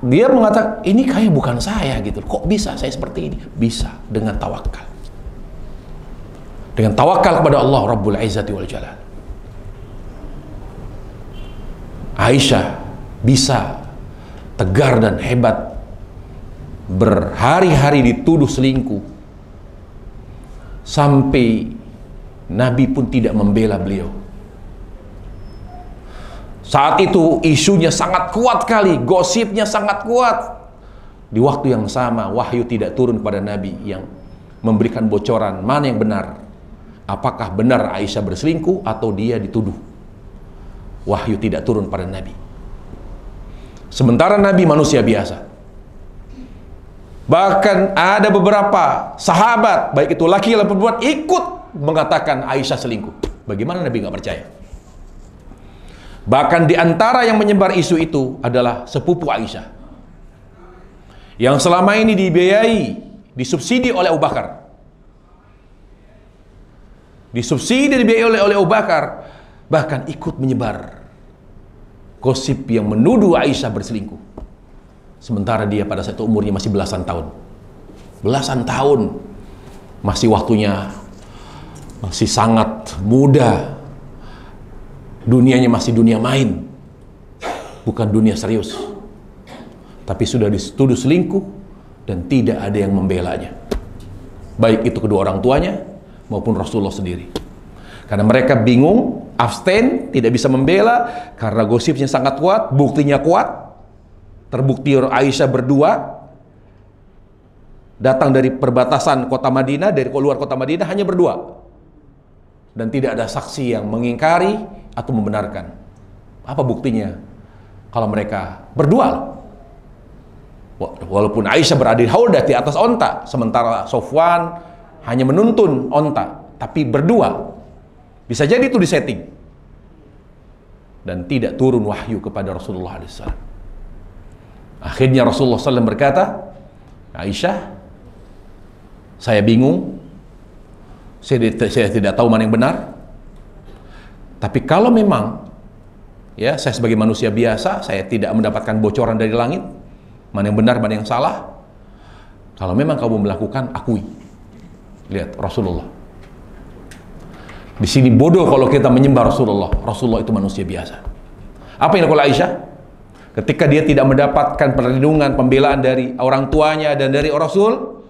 dia mengatakan ini kayak bukan saya gitu. Kok bisa saya seperti ini? Bisa dengan tawakal. Dengan tawakal kepada Allah Rabbul Izzati wal Jalal. Aisyah bisa tegar dan hebat, berhari-hari dituduh selingkuh, sampai Nabi pun tidak membela beliau. Saat itu isunya sangat kuat kali, gosipnya sangat kuat. Di waktu yang sama, wahyu tidak turun kepada Nabi yang memberikan bocoran mana yang benar. Apakah benar Aisyah berselingkuh atau dia dituduh. Wahyu tidak turun pada Nabi. Sementara Nabi manusia biasa. Bahkan ada beberapa sahabat, baik itu laki atau perempuan, ikut mengatakan Aisyah selingkuh. Bagaimana Nabi nggak percaya? Bahkan di antara yang menyebar isu itu adalah sepupu Aisyah, yang selama ini dibiayai, disubsidi oleh Abu Bakar. Disubsidi, dibiayai oleh Abu Bakar, bahkan ikut menyebar gosip yang menuduh Aisyah berselingkuh. Sementara dia pada saat itu umurnya masih belasan tahun. Belasan tahun. Masih waktunya, masih sangat muda. Dunianya masih dunia main, bukan dunia serius. Tapi sudah dituduh selingkuh dan tidak ada yang membelanya, baik itu kedua orang tuanya maupun Rasulullah sendiri. Karena mereka bingung, abstain, tidak bisa membela karena gosipnya sangat kuat, buktinya kuat. Terbukti Aisyah berdua datang dari perbatasan kota Madinah, dari luar kota Madinah, hanya berdua. Dan tidak ada saksi yang mengingkari atau membenarkan. Apa buktinya? Kalau mereka berdua, walaupun Aisyah berada di haudah di atas onta, sementara Sofwan hanya menuntun onta, tapi berdua, bisa jadi itu disetting. Dan tidak turun wahyu kepada Rasulullah SAW. Akhirnya Rasulullah SAW berkata, Aisyah, saya bingung, saya tidak tahu mana yang benar. Tapi kalau memang, ya, saya sebagai manusia biasa, saya tidak mendapatkan bocoran dari langit, mana yang benar, mana yang salah. Kalau memang kamu melakukan, akui. Lihat Rasulullah. Di sini bodoh kalau kita menyembah Rasulullah. Rasulullah itu manusia biasa. Apa yang dilakukan Aisyah? Ketika dia tidak mendapatkan perlindungan, pembelaan dari orang tuanya dan dari Rasul,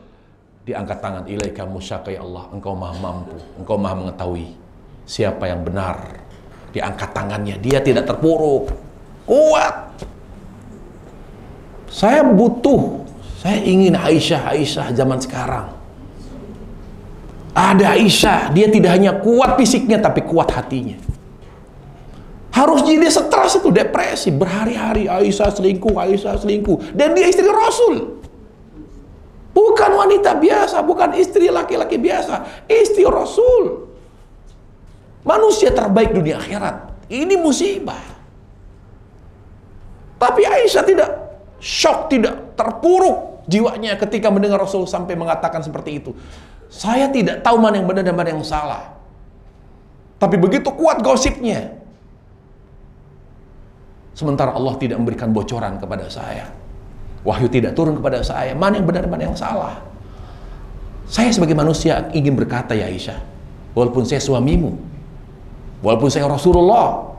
dia angkat tangan, ilaika musyaka ya Allah, engkau maha mampu, engkau maha mengetahui siapa yang benar. Dia angkat tangannya, dia tidak terpuruk, kuat. Saya ingin Aisyah zaman sekarang. Ada Aisyah, dia tidak hanya kuat fisiknya tapi kuat hatinya. Harusnya dia stres itu, depresi, berhari-hari Aisyah selingkuh, dan dia istri Rasul. Bukan wanita biasa, bukan istri laki-laki biasa, istri Rasul. Manusia terbaik dunia akhirat. Ini musibah. Tapi Aisyah tidak shock, tidak terpuruk jiwanya ketika mendengar Rasul sampai mengatakan seperti itu. Saya tidak tahu mana yang benar dan mana yang salah. Tapi begitu kuat gosipnya. Sementara Allah tidak memberikan bocoran kepada saya. Wahyu tidak turun kepada saya. Mana yang benar, mana yang salah. Saya sebagai manusia ingin berkata, ya Aisyah, walaupun saya suamimu, walaupun saya Rasulullah,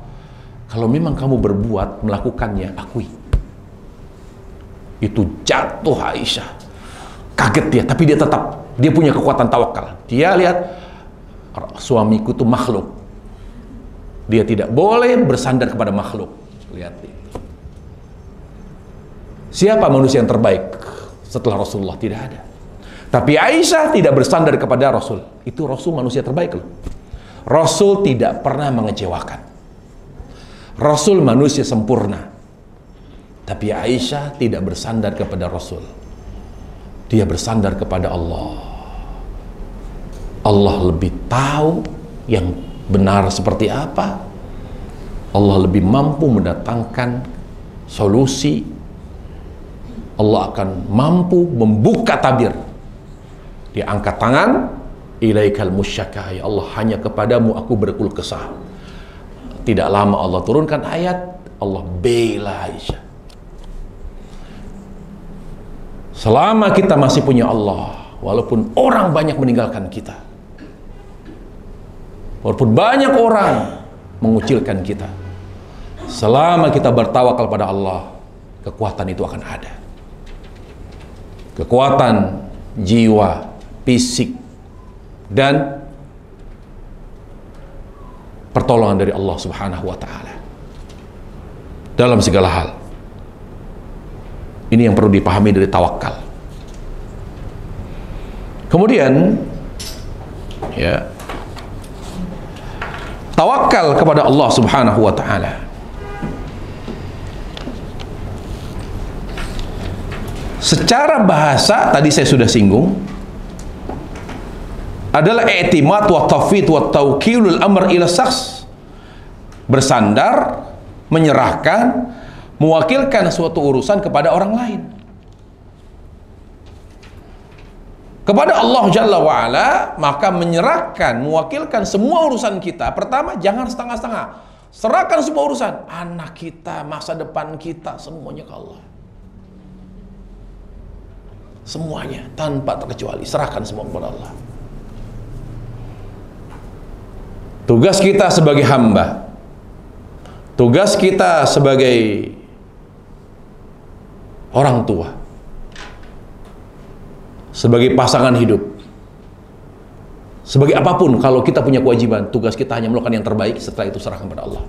kalau memang kamu berbuat, melakukannya, akui. Itu jatuh Aisyah. Kaget dia, tapi dia tetap, dia punya kekuatan tawakal. Dia lihat, suamiku itu makhluk. Dia tidak boleh bersandar kepada makhluk. Lihat itu. Siapa manusia yang terbaik setelah Rasulullah? Tidak ada. Tapi Aisyah tidak bersandar kepada Rasul. Itu Rasul manusia terbaik loh. Rasul tidak pernah mengecewakan. Rasul manusia sempurna. Tapi Aisyah tidak bersandar kepada Rasul. Dia bersandar kepada Allah. Allah lebih tahu yang benar seperti apa. Allah lebih mampu mendatangkan solusi. Allah akan mampu membuka tabir. Dia angkat tangan, ilaikal musyakah, ya Allah, hanya kepadamu aku berkeluh kesah. Tidak lama Allah turunkan ayat, Allah bela Aisyah. Selama kita masih punya Allah, walaupun orang banyak meninggalkan kita, walaupun banyak orang mengucilkan kita, selama kita bertawakal pada Allah, kekuatan itu akan ada. Kekuatan jiwa, fisik, dan pertolongan dari Allah Subhanahu wa ta'ala. dalam segala hal. Ini yang perlu dipahami dari tawakal. Kemudian, ya, tawakal kepada Allah Subhanahu wa taala. Secara bahasa tadi saya sudah singgung, adalah i'timad wa tafwid wa tawkilul amr ila syakhs. Bersandar, menyerahkan, mewakilkan suatu urusan kepada orang lain. Kepada Allah Jalla wa'ala, maka menyerahkan, mewakilkan semua urusan kita. Pertama, jangan setengah-setengah. Serahkan semua urusan. Anak kita, masa depan kita, semuanya ke Allah. Semuanya, tanpa terkecuali. Serahkan semua kepada Allah. Tugas kita sebagai hamba, tugas kita sebagai orang tua, sebagai pasangan hidup, sebagai apapun, kalau kita punya kewajiban, tugas kita hanya melakukan yang terbaik, setelah itu serahkan pada Allah.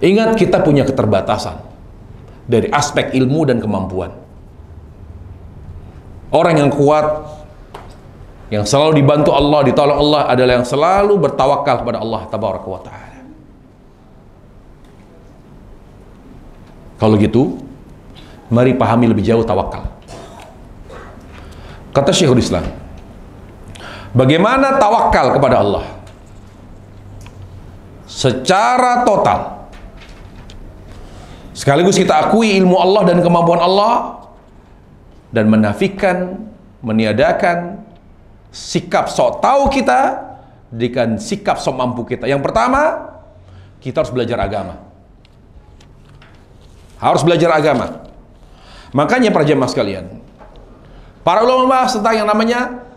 Ingat, kita punya keterbatasan dari aspek ilmu dan kemampuan. Orang yang kuat, yang selalu dibantu Allah, ditolong Allah, adalah yang selalu bertawakal kepada Allah Tabaraka wa Ta'ala. Kalau gitu, mari pahami lebih jauh tawakal. Kata Syekhul Islam, bagaimana tawakal kepada Allah? Secara total, sekaligus kita akui ilmu Allah dan kemampuan Allah, dan menafikan, meniadakan sikap sok tahu kita dengan sikap sok mampu kita. Yang pertama, kita harus belajar agama. Harus belajar agama. Makanya para jemaah sekalian, para ulama membahas tentang yang namanya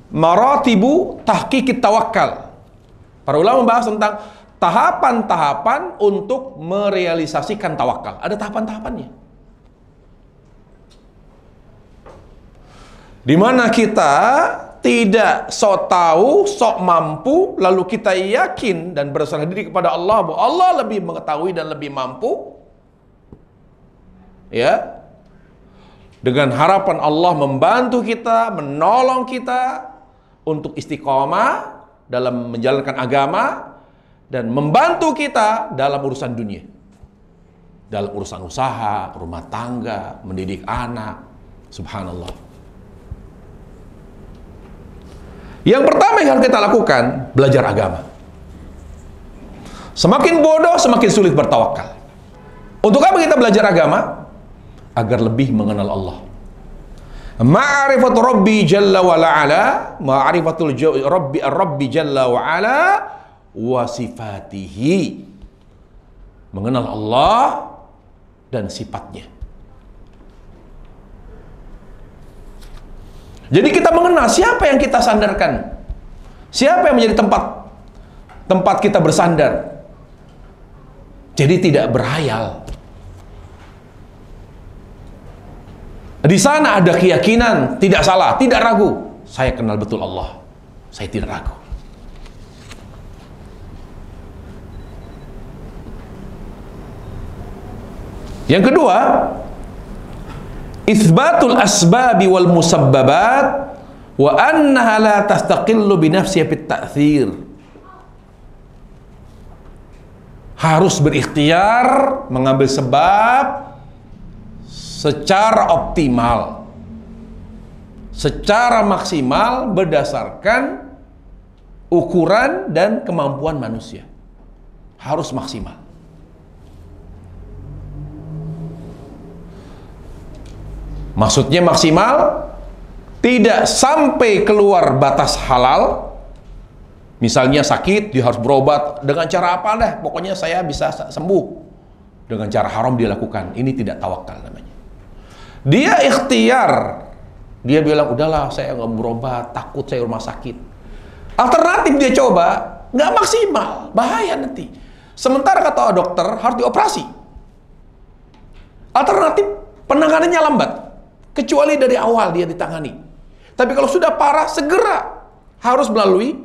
maratibu tahqiqit tawakkal. Para ulama membahas tentang tahapan-tahapan untuk merealisasikan tawakal. Ada tahapan-tahapannya. Di mana kita tidak sok tahu, sok mampu, lalu kita yakin dan berserah diri kepada Allah bahwa Allah lebih mengetahui dan lebih mampu, ya, dengan harapan Allah membantu kita, menolong kita untuk istiqomah dalam menjalankan agama dan membantu kita dalam urusan dunia, dalam urusan usaha, rumah tangga, mendidik anak. Subhanallah. Yang pertama yang harus kita lakukan, belajar agama. Semakin bodoh, semakin sulit bertawakal. Untuk apa kita belajar agama? Agar lebih mengenal Allah. Ma'rifatu Rabbi Jalla wa Ala, ma'rifatul Rabbi Jalla wa Ala wa sifatihi. Mengenal Allah dan sifatnya. Jadi kita mengenal siapa yang kita sandarkan, siapa yang menjadi tempat kita bersandar. Jadi tidak berhayal. Di sana ada keyakinan, tidak salah, tidak ragu. Saya kenal betul Allah, saya tidak ragu. Yang kedua, itsbatul asbabi wal musabbabat wa annaha la tastaqillu bi nafsiha fit ta'thir. Harus berikhtiar mengambil sebab secara optimal, secara maksimal berdasarkan ukuran dan kemampuan manusia. Harus maksimal. Maksudnya maksimal, tidak sampai keluar batas halal. Misalnya sakit, dia harus berobat dengan cara apa deh, pokoknya saya bisa sembuh. Dengan cara haram dia lakukan. Ini tidak tawakal namanya. Dia ikhtiar. Dia bilang, udahlah saya nggak berobat, takut saya rumah sakit. Alternatif dia coba, nggak maksimal, bahaya nanti. Sementara kata dokter harus dioperasi. Alternatif penanganannya lambat. Kecuali dari awal dia ditangani. Tapi kalau sudah parah, segera harus melalui,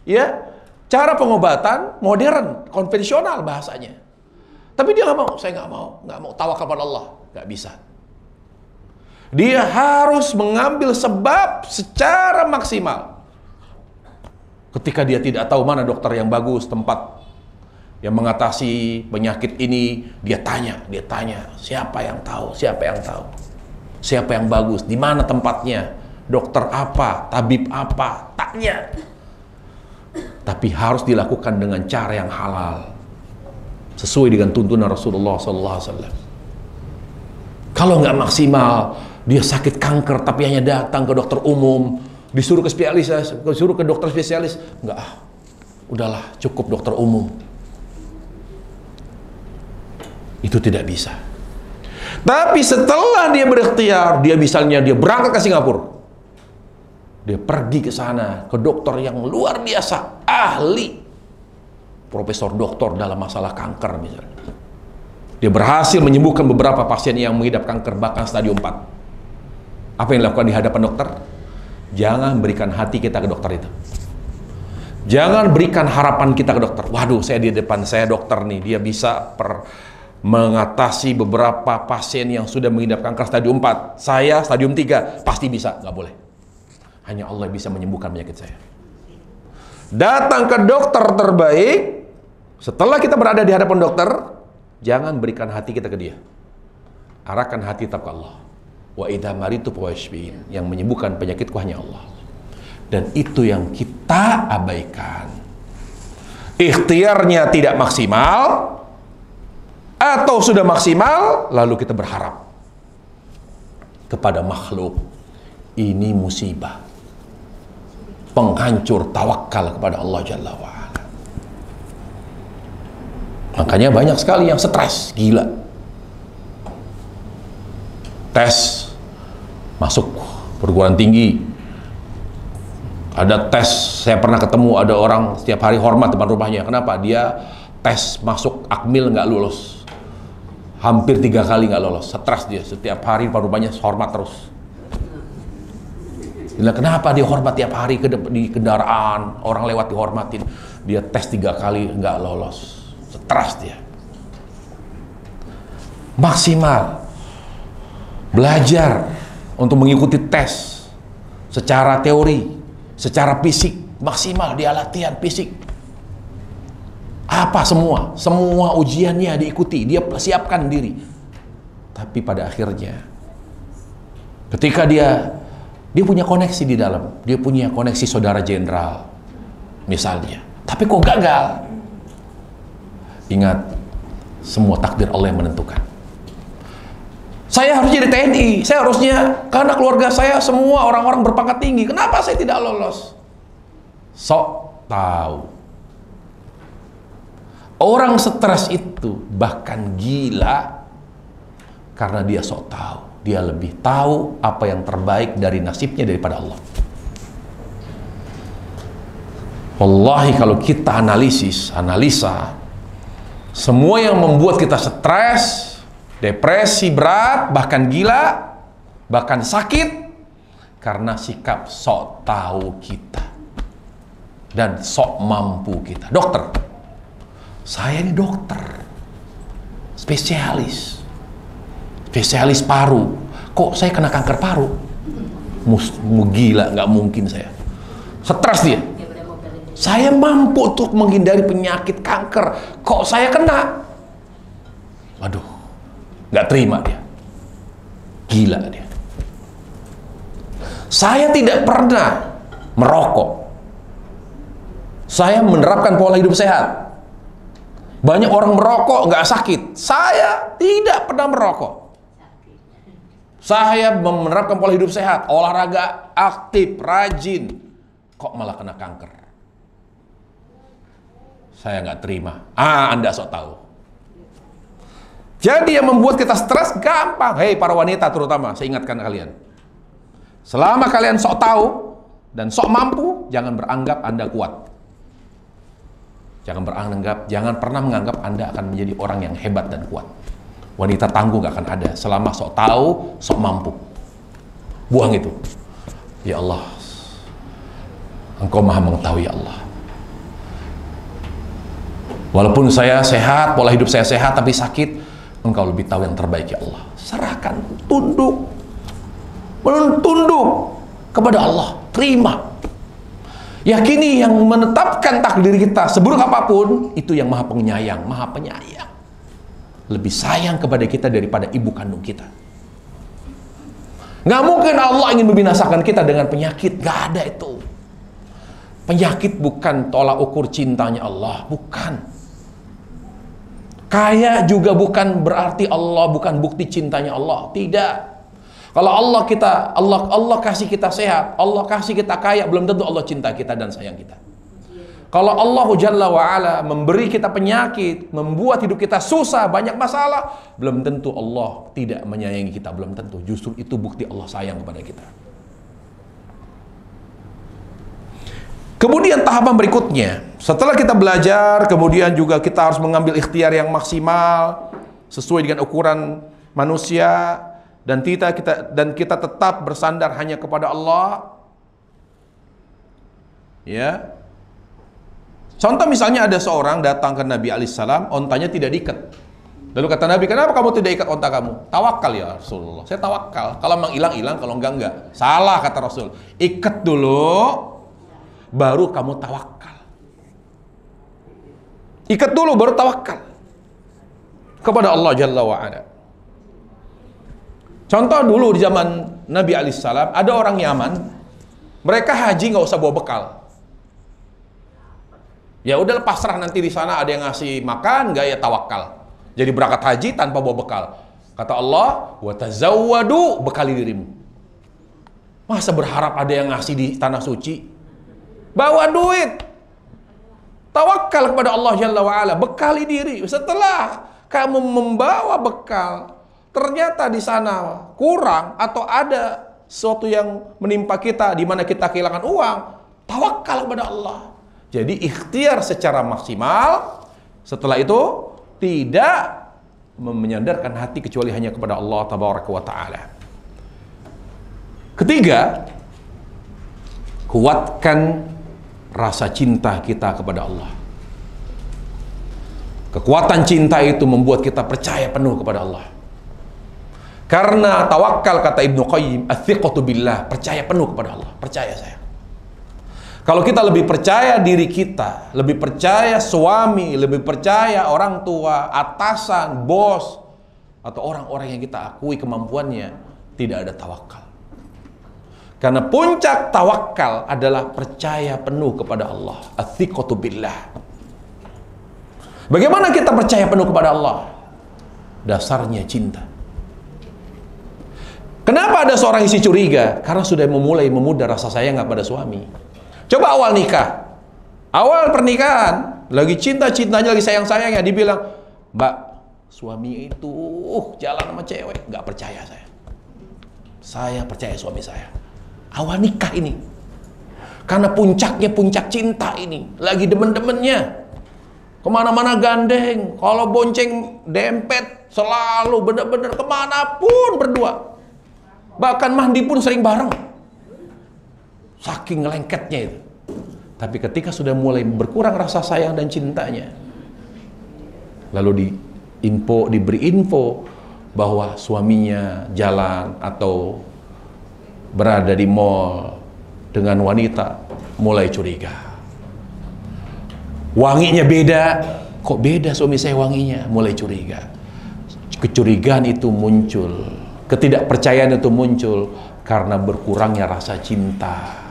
ya, cara pengobatan modern, konvensional bahasanya. Tapi dia nggak mau, saya nggak mau tawakal pada Allah, nggak bisa. Dia harus mengambil sebab secara maksimal. Ketika dia tidak tahu mana dokter yang bagus, tempat yang mengatasi penyakit ini, dia tanya, siapa yang tahu, siapa yang bagus, di mana tempatnya, dokter apa, tabib apa, tanya. Tapi harus dilakukan dengan cara yang halal, sesuai dengan tuntunan Rasulullah SAW. Kalau nggak maksimal, dia sakit kanker tapi hanya datang ke dokter umum, disuruh ke spesialis, disuruh ke dokter spesialis, nggak, udahlah cukup dokter umum. Itu tidak bisa. Tapi setelah dia berikhtiar, dia misalnya dia berangkat ke Singapura, dia pergi ke sana, ke dokter yang luar biasa, ahli, profesor doktor dalam masalah kanker misalnya. Dia berhasil menyembuhkan beberapa pasien yang mengidap kanker bahkan stadium 4. Apa yang dilakukan di hadapan dokter? Jangan berikan hati kita ke dokter itu. Jangan berikan harapan kita ke dokter. Waduh, saya di depan saya dokter nih, dia bisa mengatasi beberapa pasien yang sudah mengidap kanker stadium 4. Saya stadium 3, pasti bisa. Nggak boleh. Hanya Allah bisa menyembuhkan penyakit saya. Datang ke dokter terbaik. Setelah kita berada di hadapan dokter, jangan berikan hati kita ke dia. Arahkan hati tetap ke Allah. Wa idza maritu fa yashfin. Yang menyembuhkan penyakitku hanya Allah. Dan itu yang kita abaikan. Ikhtiarnya tidak maksimal, atau sudah maksimal, lalu kita berharap kepada makhluk. Ini musibah, penghancur tawakal kepada Allah Jalla wa'ala. Makanya banyak sekali yang stres, gila. Tes masuk perguruan tinggi, ada tes, saya pernah ketemu ada orang setiap hari hormat depan rumahnya. Kenapa? Dia tes masuk Akmil nggak lulus. Hampir 3 kali nggak lolos, stres dia. Setiap hari depan rumahnya hormat terus. Bila kenapa dia hormat tiap hari di kendaraan, orang lewat dihormatin. Dia tes 3 kali nggak lolos, stres dia. Maksimal belajar untuk mengikuti tes secara teori, secara fisik, maksimal dia latihan fisik. Apa semua ujiannya diikuti, dia siapkan diri. Tapi pada akhirnya, ketika dia punya koneksi di dalam, dia punya koneksi saudara jenderal, misalnya. Tapi kok gagal? Ingat, semua takdir Allah yang menentukan. Saya harus jadi TNI, saya harusnya, karena keluarga saya semua orang-orang berpangkat tinggi. Kenapa saya tidak lolos? Sok tahu. Orang stres itu bahkan gila karena dia sok tahu. Dia lebih tahu apa yang terbaik dari nasibnya daripada Allah. Wallahi kalau kita analisa, semua yang membuat kita stres, depresi berat, bahkan gila, bahkan sakit, karena sikap sok tahu kita dan sok mampu kita. Dokter, saya ini dokter, spesialis paru. Kok saya kena kanker paru? Gila, nggak mungkin saya. Stres dia. Saya mampu untuk menghindari penyakit kanker. Kok saya kena? Waduh, nggak terima dia. Gila dia. Saya tidak pernah merokok. Saya menerapkan pola hidup sehat. Banyak orang merokok nggak sakit. Saya tidak pernah merokok. Saya menerapkan pola hidup sehat, olahraga aktif, rajin. Kok malah kena kanker? Saya nggak terima. Anda sok tahu. Jadi yang membuat kita stres gampang. Hei para wanita terutama, saya ingatkan kalian. Selama kalian sok tahu dan sok mampu, jangan beranggap Anda kuat. Jangan pernah menganggap Anda akan menjadi orang yang hebat dan kuat. Wanita tangguh gak akan ada selama sok tahu, sok mampu. Buang itu. Ya Allah, Engkau maha mengetahui ya Allah. Walaupun saya sehat, pola hidup saya sehat, tapi sakit, Engkau lebih tahu yang terbaik ya Allah. Serahkan, tunduk kepada Allah, terima. Yakini yang menetapkan takdir kita seburuk apapun, itu yang maha penyayang, maha penyayang. Lebih sayang kepada kita daripada ibu kandung kita. Nggak mungkin Allah ingin membinasakan kita dengan penyakit, nggak ada itu. Penyakit bukan tolak ukur cintanya Allah, bukan. Kaya juga bukan berarti Allah, bukan bukti cintanya Allah, tidak. Kalau Allah kasih kita sehat, Allah kasih kita kaya, belum tentu Allah cinta kita dan sayang kita. Kalau Allah Jalla wa'ala memberi kita penyakit, membuat hidup kita susah, banyak masalah, belum tentu Allah tidak menyayangi kita, belum tentu. Justru itu bukti Allah sayang kepada kita. Kemudian tahapan berikutnya, setelah kita belajar, kemudian juga kita harus mengambil ikhtiar yang maksimal sesuai dengan ukuran manusia, dan kita tetap bersandar hanya kepada Allah. Ya. Contoh misalnya ada seorang datang ke Nabi alaihissalam, ontanya tidak diikat. Lalu kata Nabi, kenapa kamu tidak ikat onta kamu? Tawakal ya Rasulullah. Saya tawakal. Kalau memang hilang, kalau enggak. Salah kata Rasul. Ikat dulu, baru kamu tawakal. Ikat dulu baru tawakal kepada Allah Jalla wa'ala. Contoh dulu di zaman Nabi alaihissalam, ada orang Yaman, mereka haji nggak usah bawa bekal. Ya udah pasrah, nanti di sana ada yang ngasih makan, nggak ya tawakal. Jadi berangkat haji tanpa bawa bekal. Kata Allah, wa tazawwadu, bekali dirimu. Masa berharap ada yang ngasih di tanah suci? Bawa duit. Tawakal kepada Allah Jalla wa'ala, bekali diri. Setelah kamu membawa bekal, ternyata di sana kurang atau ada sesuatu yang menimpa kita di mana kita kehilangan uang, tawakal kepada Allah. Jadi ikhtiar secara maksimal. Setelah itu tidak menyandarkan hati kecuali hanya kepada Allah Tabaraka wa Ta'ala. Ketiga, kuatkan rasa cinta kita kepada Allah. Kekuatan cinta itu membuat kita percaya penuh kepada Allah. Karena tawakal, kata Ibnu Qayyim, athiqatu billah, percaya penuh kepada Allah. Percaya saya. Kalau kita lebih percaya diri kita, lebih percaya suami, lebih percaya orang tua, atasan, bos, atau orang-orang yang kita akui kemampuannya, tidak ada tawakal. Karena puncak tawakal adalah percaya penuh kepada Allah. Athiqatu billah. Bagaimana kita percaya penuh kepada Allah? Dasarnya cinta. Kenapa ada seorang istri curiga? Karena sudah memulai memudar rasa sayang pada suami. Coba awal nikah, awal pernikahan, lagi cinta-cintanya, lagi sayang-sayangnya, dibilang, Mbak, suami itu jalan sama cewek. Nggak percaya saya. Saya percaya suami saya. Awal nikah ini. Karena puncaknya puncak cinta ini. Lagi demen-demennya. Kemana-mana gandeng. Kalau bonceng dempet, selalu bener-bener kemanapun berdua. Bahkan mandi pun sering bareng. Saking lengketnya itu. Tapi ketika sudah mulai berkurang rasa sayang dan cintanya, lalu diberi info bahwa suaminya jalan atau berada di mall dengan wanita, mulai curiga. Wanginya beda. Kok beda suami saya wanginya? Mulai curiga. Kecurigaan itu muncul, ketidakpercayaan itu muncul karena berkurangnya rasa cinta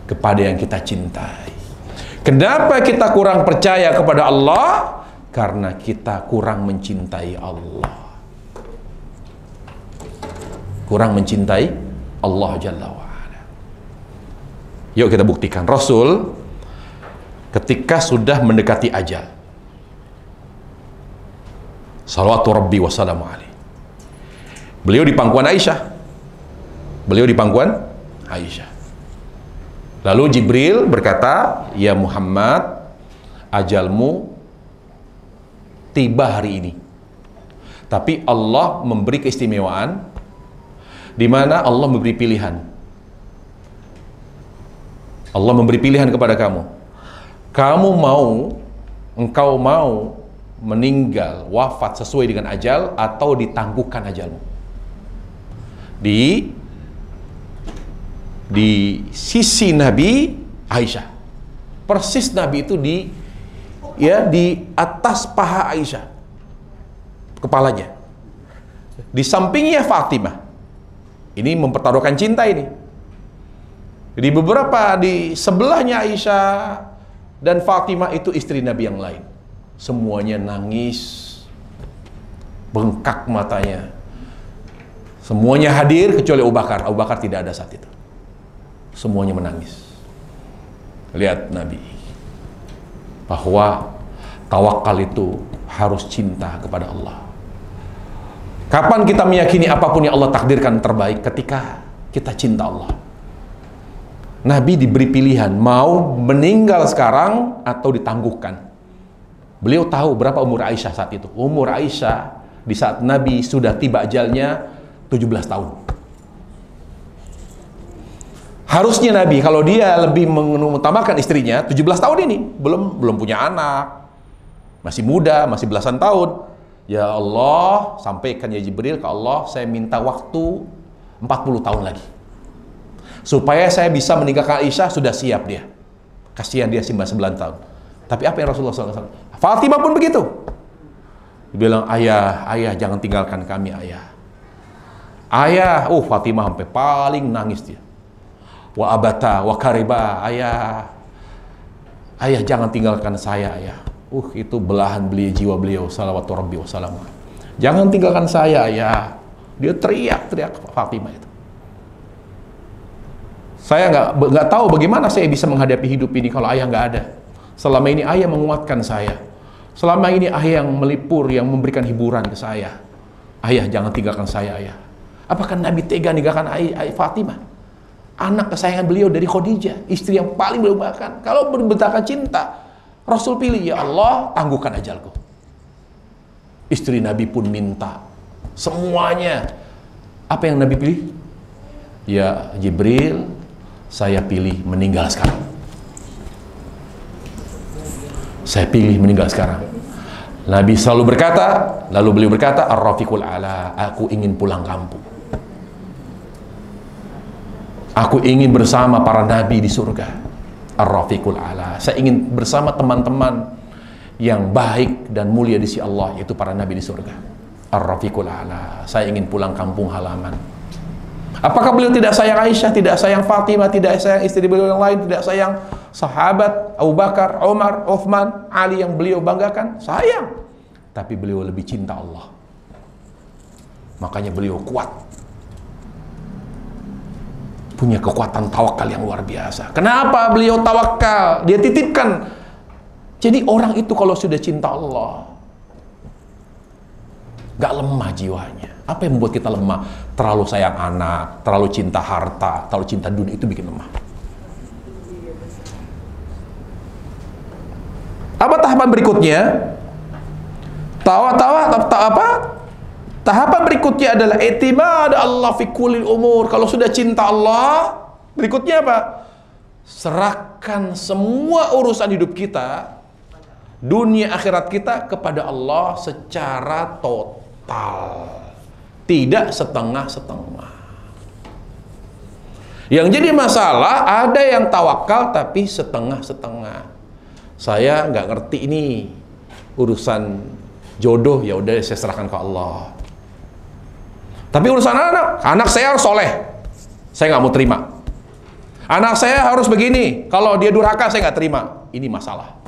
kepada yang kita cintai. Kenapa kita kurang percaya kepada Allah? Karena kita kurang mencintai Allah. Kurang mencintai Allah Jalla wa'ala. Yuk kita buktikan. Rasul ketika sudah mendekati ajal, salawatu Rabbi wa salamu alaihi, beliau di pangkuan Aisyah. Lalu Jibril berkata, ya Muhammad, ajalmu tiba hari ini. Tapi Allah memberi keistimewaan, di mana Allah memberi pilihan. Allah memberi pilihan kepada kamu. Kamu mau engkau mau meninggal, wafat sesuai dengan ajal atau ditangguhkan ajalmu. Di sisi Nabi Aisyah, persis Nabi itu di atas paha Aisyah, kepalanya. Di sampingnya Fatimah. Ini mempertaruhkan cinta ini. Di sebelahnya Aisyah dan Fatimah itu istri Nabi yang lain. Semuanya nangis, bengkak matanya. Semuanya hadir kecuali Abu Bakar. Abu Bakar tidak ada saat itu. Semuanya menangis. Lihat Nabi, bahwa tawakal itu harus cinta kepada Allah. Kapan kita meyakini apapun yang Allah takdirkan terbaik? Ketika kita cinta Allah. Nabi diberi pilihan, mau meninggal sekarang atau ditangguhkan. Beliau tahu berapa umur Aisyah saat itu. Umur Aisyah di saat Nabi sudah tiba ajalnya 17 tahun. Harusnya Nabi, kalau dia lebih mengutamakan istrinya, 17 tahun ini belum punya anak, masih muda, masih belasan tahun. Ya Allah, sampaikan ya Jibril ke Allah, saya minta waktu 40 tahun lagi, supaya saya bisa meninggalkan Aisyah. Sudah siap dia, kasihan dia 9 tahun. Tapi apa yang Rasulullah SAW? Fatimah pun begitu. Dia bilang, ayah jangan tinggalkan kami ayah. Fatimah sampai paling nangis dia. Wa abata wa kariba, ayah jangan tinggalkan saya ayah. Itu belahan jiwa beliau, salawatu rabbi wassalamu. Jangan tinggalkan saya ayah. Dia teriak Fatimah itu. Saya nggak tahu bagaimana saya bisa menghadapi hidup ini kalau ayah nggak ada. Selama ini ayah menguatkan saya. Selama ini ayah yang melipur, yang memberikan hiburan ke saya. Ayah jangan tinggalkan saya ayah. Apakah Nabi tega ninggalkan Fatimah? Anak kesayangan beliau dari Khadijah, istri yang paling beliau banggakan. Kalau berbentangkan cinta, Rasul pilih, ya Allah, tangguhkan ajalku. Istri Nabi pun minta semuanya. Apa yang Nabi pilih? Ya Jibril, saya pilih meninggal sekarang. Saya pilih meninggal sekarang. Nabi selalu berkata, lalu beliau berkata, Ar-Rafiqul A'la, aku ingin pulang kampung. Aku ingin bersama para nabi di surga. Ar-Rafiqul A'la. Saya ingin bersama teman-teman yang baik dan mulia di sisi Allah, yaitu para nabi di surga. Ar-Rafiqul A'la. Saya ingin pulang kampung halaman. Apakah beliau tidak sayang Aisyah, tidak sayang Fatimah, tidak sayang istri beliau yang lain, tidak sayang sahabat Abu Bakar, Umar, Uthman, Ali yang beliau banggakan? Sayang. Tapi beliau lebih cinta Allah. Makanya beliau kuat. Punya kekuatan tawakal yang luar biasa. Kenapa beliau tawakal? Dia titipkan. Jadi orang itu kalau sudah cinta Allah, gak lemah jiwanya. Apa yang membuat kita lemah? Terlalu sayang anak, terlalu cinta harta, terlalu cinta dunia, itu bikin lemah. Apa tahapan berikutnya? Tahapan berikutnya adalah i'timad Allah fi kulli umur. Kalau sudah cinta Allah, berikutnya apa? Serahkan semua urusan hidup kita, dunia akhirat kita, kepada Allah secara total. Tidak setengah-setengah. Yang jadi masalah, ada yang tawakal tapi setengah-setengah. Saya nggak ngerti ini urusan jodoh, ya udah saya serahkan ke Allah. Tapi urusan anak saya harus soleh, saya nggak mau terima. Anak saya harus begini, kalau dia durhaka saya nggak terima. Ini masalah.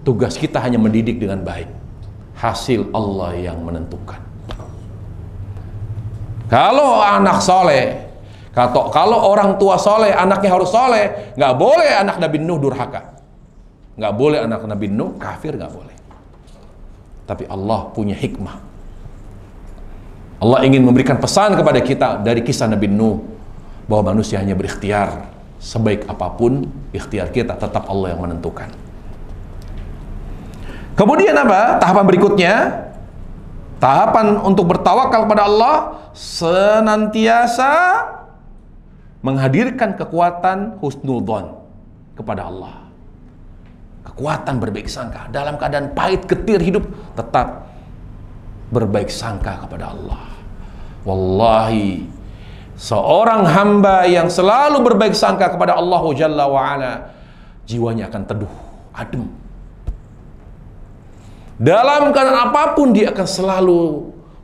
Tugas kita hanya mendidik dengan baik. Hasil Allah yang menentukan. Kalau anak soleh, kalau orang tua soleh, anaknya harus soleh. Nggak boleh anak Nabi Nuh durhaka. Nggak boleh anak Nabi Nuh kafir, nggak boleh. Tapi Allah punya hikmah. Allah ingin memberikan pesan kepada kita dari kisah Nabi Nuh, bahwa manusia hanya berikhtiar. Sebaik apapun ikhtiar kita, tetap Allah yang menentukan. Kemudian apa? Tahapan berikutnya, tahapan untuk bertawakal kepada Allah, senantiasa menghadirkan kekuatan husnul dzan kepada Allah. kekuatan berbaik sangka. Dalam keadaan pahit getir hidup, tetap berbaik sangka kepada Allah. Wallahi, seorang hamba yang selalu berbaik sangka kepada Allah Jalla wa'ala, jiwanya akan teduh, adem. Dalam keadaan apapun dia akan selalu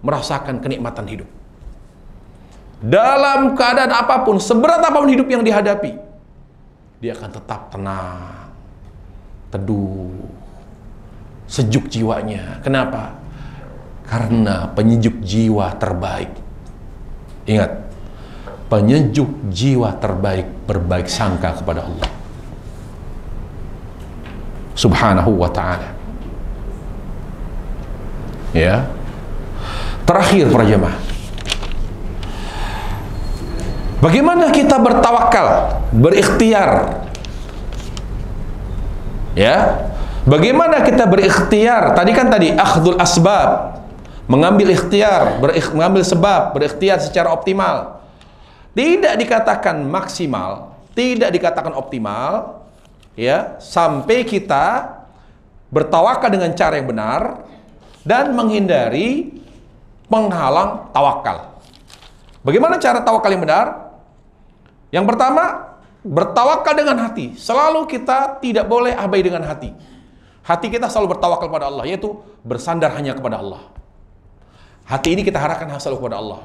merasakan kenikmatan hidup. Dalam keadaan apapun, seberat apapun hidup yang dihadapi, dia akan tetap tenang, teduh, sejuk jiwanya. Kenapa? Karena penyejuk jiwa terbaik. Ingat, penyejuk jiwa terbaik berbaik sangka kepada Allah Subhanahu wa ta'ala. Ya. Terakhir para jemaah, bagaimana kita bertawakal, berikhtiar? Ya. Bagaimana kita berikhtiar? Tadi akhdul asbab, mengambil ikhtiar, mengambil sebab, berikhtiar secara optimal. Tidak dikatakan maksimal, tidak dikatakan optimal, ya, sampai kita bertawakal dengan cara yang benar dan menghindari penghalang tawakal. Bagaimana cara tawakal yang benar? Yang pertama, bertawakal dengan hati. Selalu kita tidak boleh abai dengan hati. Hati kita selalu bertawakal kepada Allah, yaitu bersandar hanya kepada Allah. Hati ini kita arahkan selalu kepada Allah.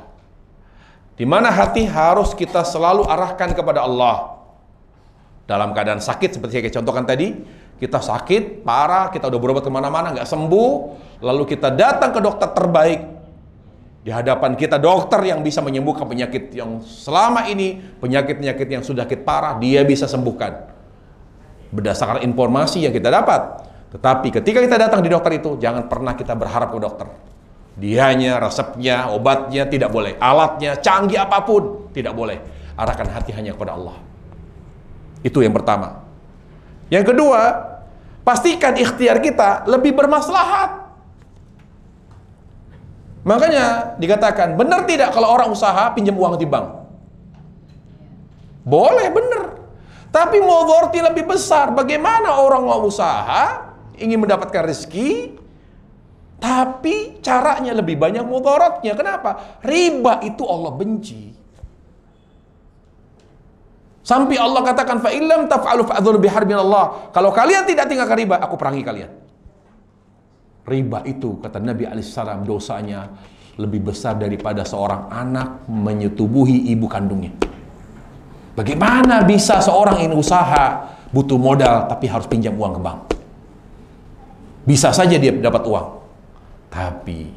Di mana hati harus kita selalu arahkan kepada Allah. Dalam keadaan sakit, seperti saya contohkan tadi, kita sakit, parah, kita udah berobat kemana-mana, nggak sembuh, lalu kita datang ke dokter terbaik. Di hadapan kita dokter yang bisa menyembuhkan penyakit yang selama ini, penyakit-penyakit yang sudah sakit parah, dia bisa sembuhkan. Berdasarkan informasi yang kita dapat. Tetapi ketika kita datang di dokter itu, jangan pernah kita berharap ke dokter. Dianya, resepnya, obatnya, tidak boleh. Alatnya, canggih apapun, tidak boleh. Arahkan hati hanya kepada Allah. Itu yang pertama. Yang kedua, pastikan ikhtiar kita lebih bermaslahat. Makanya dikatakan, benar tidak kalau orang usaha pinjam uang di bank? Boleh, benar. Tapi mudharati lebih besar. Bagaimana orang mau usaha, ingin mendapatkan rezeki, tapi caranya lebih banyak mudharatnya. Kenapa? Riba itu Allah benci. Sampai Allah katakan, fa illam taf'alu fa'dhur biharbin Allah. Kalau kalian tidak tinggalkan riba, aku perangi kalian. Riba itu, kata Nabi alaihissalam, dosanya lebih besar daripada seorang anak menyetubuhi ibu kandungnya. Bagaimana bisa seorang ini usaha, butuh modal, tapi harus pinjam uang ke bank? Bisa saja dia dapat uang, tapi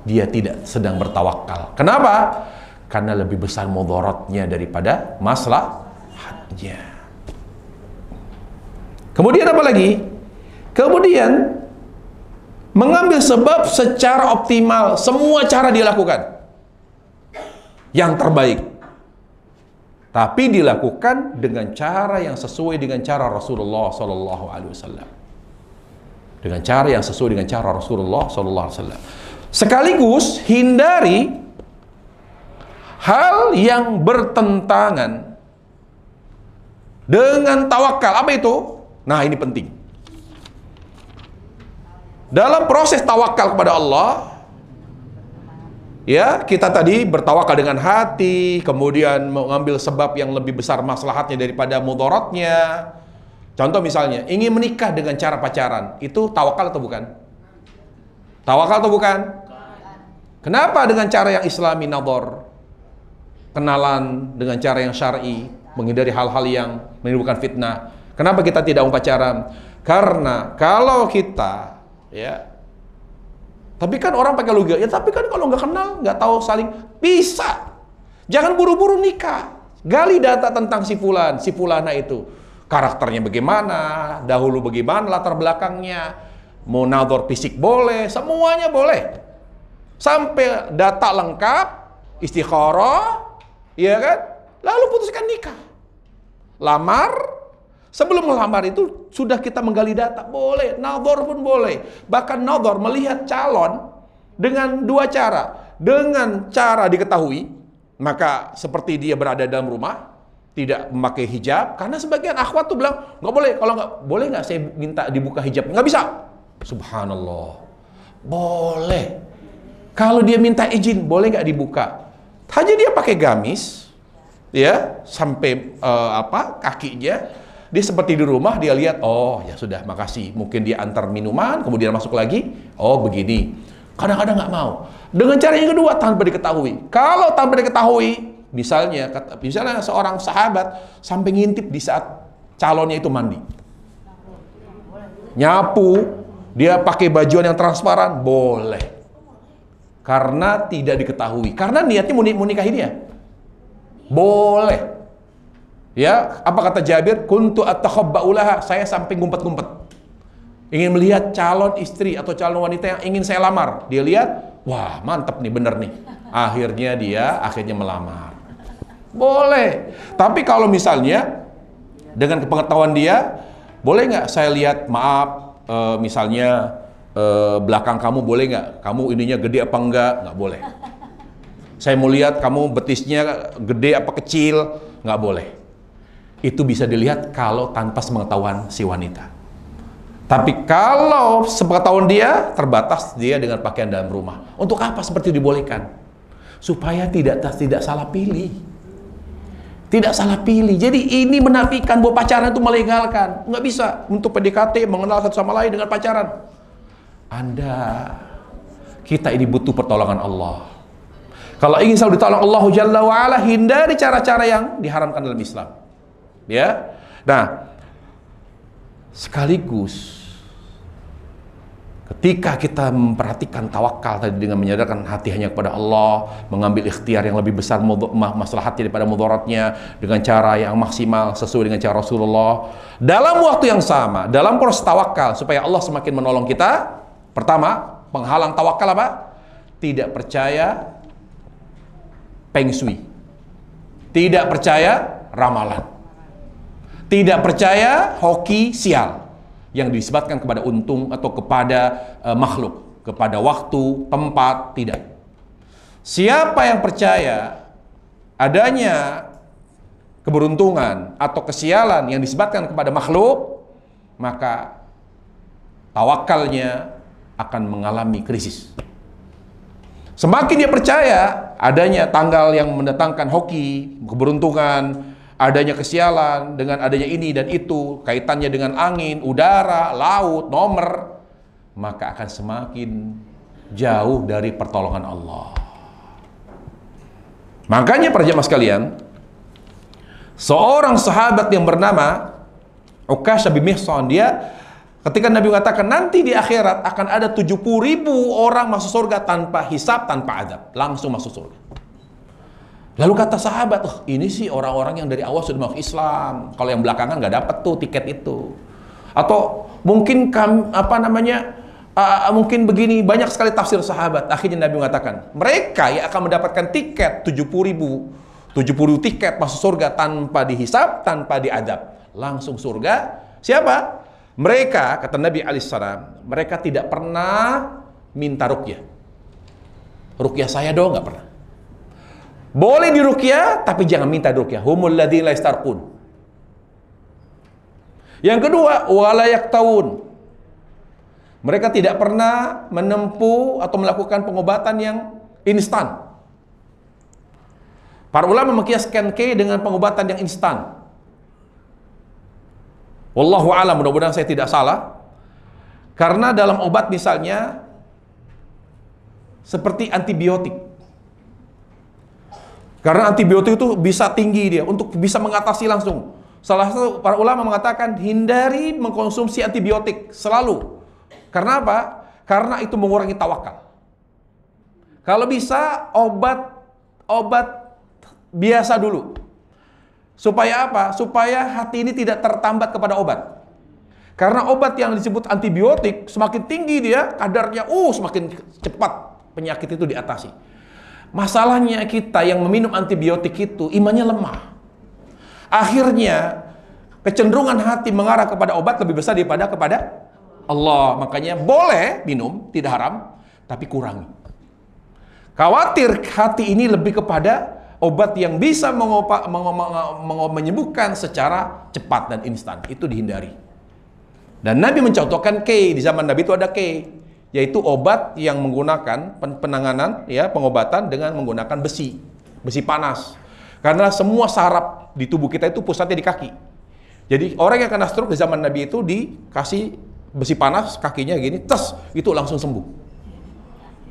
dia tidak sedang bertawakal. Kenapa? Karena lebih besar mudaratnya daripada maslahatnya. Kemudian apa lagi? Kemudian mengambil sebab secara optimal, semua cara dilakukan yang terbaik, tapi dilakukan dengan cara yang sesuai dengan cara Rasulullah SAW. Dengan cara yang sesuai dengan cara Rasulullah SAW. Sekaligus hindari hal yang bertentangan dengan tawakal. Apa itu? Nah, ini penting. Dalam proses tawakal kepada Allah, ya, kita tadi bertawakal dengan hati, kemudian mengambil sebab yang lebih besar maslahatnya daripada mudaratnya. Contoh misalnya, ingin menikah dengan cara pacaran, itu tawakal atau bukan? Tawakal atau bukan? Kenapa dengan cara yang islami, nadhar, kenalan dengan cara yang syar'i, menghindari hal-hal yang menimbulkan fitnah? Kenapa kita tidak mau pacaran? Karena kalau kita, ya, tapi kan orang pakai logika, ya tapi kan kalau nggak kenal, nggak tahu saling, bisa. Jangan buru-buru nikah. Gali data tentang si fulan, si fulana itu. Karakternya bagaimana, dahulu bagaimana latar belakangnya, mau nadhar fisik boleh, semuanya boleh. Sampai data lengkap, istikharah, ya kan? Lalu putuskan nikah. Lamar, sebelum melamar itu sudah kita menggali data, boleh, nadhar pun boleh. Bahkan nadhar melihat calon dengan dua cara. Dengan cara diketahui, maka seperti dia berada dalam rumah, tidak memakai hijab, karena sebagian akhwat tuh bilang, nggak boleh, kalau nggak boleh nggak saya minta dibuka hijab, nggak bisa. Subhanallah, boleh. Kalau dia minta izin, boleh nggak dibuka? Hanya dia pakai gamis, ya sampai kakinya, dia seperti di rumah dia lihat, oh ya sudah, makasih. Mungkin dia antar minuman, kemudian masuk lagi, oh begini. Kadang-kadang nggak mau. Dengan cara yang kedua tanpa diketahui. Kalau tanpa diketahui, misalnya seorang sahabat sampai ngintip di saat calonnya itu mandi, nyapu, dia pakai bajuan yang transparan, boleh, karena tidak diketahui, karena niatnya mau nikahi dia, boleh. Ya, apa kata Jabir? Kuntu atakhabba'ulaha, saya sampai ngumpet-ngumpet, ingin melihat calon istri atau calon wanita yang ingin saya lamar. Dia lihat, wah mantap nih, bener nih, akhirnya melamar. Boleh. Tapi kalau misalnya dengan kepengetahuan dia, boleh nggak saya lihat, maaf, misalnya belakang kamu boleh nggak? Kamu ininya gede apa enggak? Nggak boleh. Saya mau lihat kamu betisnya gede apa kecil? Nggak boleh. Itu bisa dilihat kalau tanpa sepengetahuan si wanita. Tapi kalau sepengetahuan dia, terbatas dia dengan pakaian dalam rumah. Untuk apa seperti dibolehkan? Supaya tidak salah pilih. Tidak salah pilih. Jadi ini menafikan bahwa pacaran itu melegalkan. Nggak bisa untuk PDKT, mengenal satu sama lain dengan pacaran. Kita ini butuh pertolongan Allah. Kalau ingin selalu ditolong Allah Jalla wa'ala, hindari cara-cara yang diharamkan dalam Islam. Ya, nah, sekaligus ketika kita memperhatikan tawakal tadi dengan menyadarkan hati hanya kepada Allah, mengambil ikhtiar yang lebih besar maslahatnya daripada mudaratnya dengan cara yang maksimal sesuai dengan cara Rasulullah. Dalam waktu yang sama, dalam proses tawakal supaya Allah semakin menolong kita, pertama, penghalang tawakal apa? Tidak percaya feng shui, tidak percaya ramalan, tidak percaya hoki sial yang disebabkan kepada untung atau kepada makhluk, kepada waktu, tempat, tidak. Siapa yang percaya adanya keberuntungan atau kesialan yang disebabkan kepada makhluk, maka tawakalnya akan mengalami krisis. Semakin dia percaya adanya tanggal yang mendatangkan hoki, keberuntungan, adanya kesialan, dengan adanya ini dan itu, kaitannya dengan angin, udara, laut, nomor, maka akan semakin jauh dari pertolongan Allah. Makanya para jemaah sekalian, seorang sahabat yang bernama Uqashah bin Mihsan, dia ketika Nabi mengatakan nanti di akhirat akan ada 70.000 orang masuk surga tanpa hisab, tanpa adab, langsung masuk surga. Lalu kata sahabat, oh ini sih orang-orang yang dari awal sudah masuk Islam. Kalau yang belakangan nggak dapat tuh tiket itu. Atau mungkin mungkin begini, banyak sekali tafsir sahabat. Akhirnya Nabi mengatakan, mereka yang akan mendapatkan tiket 70.000 tiket masuk surga tanpa dihisab, tanpa diadab, langsung surga. Siapa? Mereka, kata Nabi alaihissalam, mereka tidak pernah minta ruqyah. Ruqyah saya doang nggak pernah. Boleh diruqyah, tapi jangan minta ruqyah. Humul ladzina la yastarqun. Yang kedua, wala yaktawun. Mereka tidak pernah menempuh atau melakukan pengobatan yang instan. Para ulama mengkiaskan dengan pengobatan yang instan. Wallahu a'lam, mudah-mudahan saya tidak salah. Karena dalam obat misalnya seperti antibiotik. Karena antibiotik itu bisa tinggi dia untuk bisa mengatasi langsung. Salah satu para ulama mengatakan hindari mengkonsumsi antibiotik selalu. Karena apa? Karena itu mengurangi tawakal. Kalau bisa obat biasa dulu. Supaya apa? Supaya hati ini tidak tertambat kepada obat. Karena obat yang disebut antibiotik semakin tinggi dia kadarnya, semakin cepat penyakit itu diatasi. Masalahnya kita yang meminum antibiotik itu imannya lemah. Akhirnya kecenderungan hati mengarah kepada obat lebih besar daripada kepada Allah. Makanya boleh minum, tidak haram, tapi kurangi. Khawatir hati ini lebih kepada obat yang bisa menyembuhkan secara cepat dan instan. Itu dihindari. Dan Nabi mencontohkan K, di zaman Nabi itu ada K, yaitu obat yang menggunakan penanganan, ya, pengobatan dengan menggunakan besi panas. Karena semua saraf di tubuh kita itu pusatnya di kaki. Jadi orang yang kena stroke di zaman Nabi itu dikasih besi panas kakinya gini, tes, itu langsung sembuh.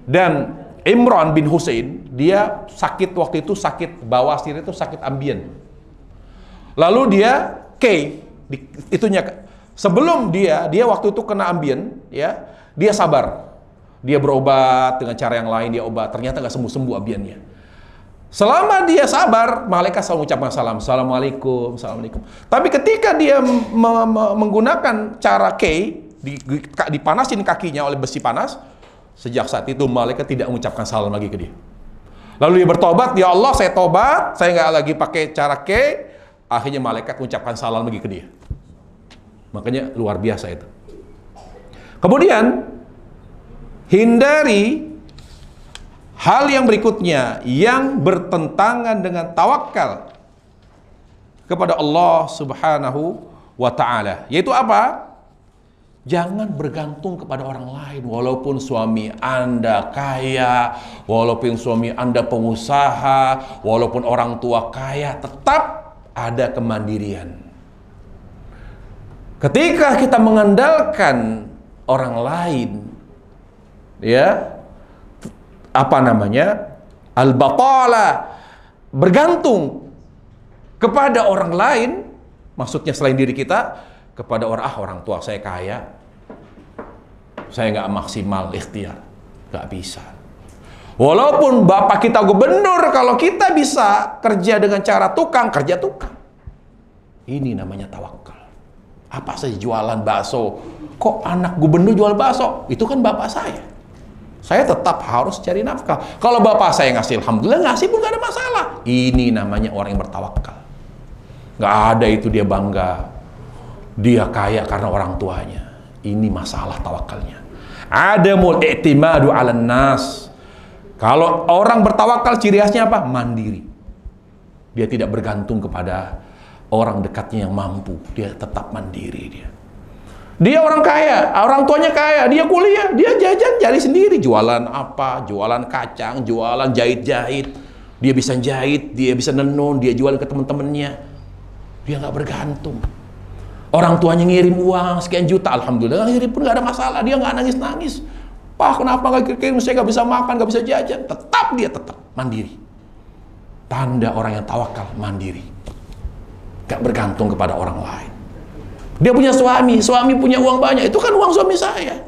Dan Imran bin Husain, dia sakit waktu itu, sakit bawasir itu, sakit ambien. Lalu dia sebelum dia waktu itu kena ambien, ya, dia sabar. Dia berobat dengan cara yang lain, dia obat, ternyata nggak sembuh-sembuh ambiennya. Selama dia sabar, malaikat selalu mengucapkan salam, assalamualaikum, assalamualaikum. Tapi ketika dia menggunakan cara dipanasin kakinya oleh besi panas, sejak saat itu malaikat tidak mengucapkan salam lagi ke dia. Lalu dia bertobat, ya Allah, saya tobat, saya nggak lagi pakai cara akhirnya malaikat mengucapkan salam lagi ke dia. Makanya luar biasa itu. Kemudian hindari hal yang berikutnya yang bertentangan dengan tawakal kepada Allah Subhanahu wa ta'ala, yaitu apa? Jangan bergantung kepada orang lain. Walaupun suami Anda kaya, walaupun suami Anda pengusaha, walaupun orang tua kaya, tetap ada kemandirian. Ketika kita mengandalkan orang lain, ya, al-batala, bergantung kepada orang lain, maksudnya selain diri kita, kepada orang tua saya kaya, saya nggak maksimal ikhtiar, nggak bisa. Walaupun bapak kita gubernur, kalau kita bisa kerja dengan cara tukang, kerja tukang. Ini namanya tawakal. Apa saja jualan bakso, kok anak gubernur jual bakso? Itu kan bapak saya. Saya tetap harus cari nafkah. Kalau bapak saya ngasih, alhamdulillah, ngasih pun gak ada masalah. Ini namanya orang yang bertawakal. Gak ada itu dia bangga, dia kaya karena orang tuanya. Ini masalah tawakalnya. Adamul i'timadu 'alan nas. Kalau orang bertawakal, ciri khasnya apa? Mandiri. Dia tidak bergantung kepada orang dekatnya yang mampu. Dia tetap mandiri dia. Dia orang kaya, orang tuanya kaya, dia kuliah, dia jajan cari sendiri, jualan apa, jualan kacang, jualan jahit-jahit, dia bisa jahit, dia bisa nenun, dia jual ke teman-temannya, dia nggak bergantung. Orang tuanya ngirim uang sekian juta, alhamdulillah, ngirim pun nggak ada masalah, dia nggak nangis-nangis. Pak, kenapa nggak kirim, saya nggak bisa makan, nggak bisa jajan, dia tetap mandiri. Tanda orang yang tawakal, mandiri, nggak bergantung kepada orang lain. Dia punya suami punya uang banyak, itu kan uang suami saya.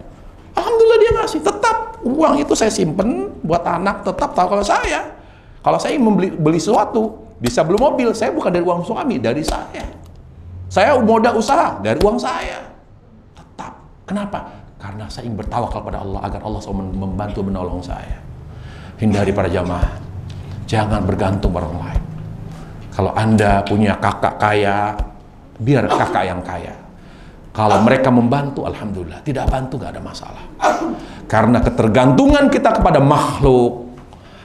Alhamdulillah dia ngasih, tetap uang itu saya simpen buat anak, tetap tahu kalau saya beli sesuatu, bisa beli mobil, saya bukan dari uang suami, dari saya. Saya modal usaha dari uang saya. Tetap. Kenapa? Karena saya ingin bertawakal pada Allah agar Allah SWT membantu menolong saya. Hindari para jamaah, jangan bergantung pada orang lain. Kalau Anda punya kakak kaya, biar kakak yang kaya. Kalau mereka membantu, alhamdulillah. Tidak bantu, gak ada masalah. Karena ketergantungan kita kepada makhluk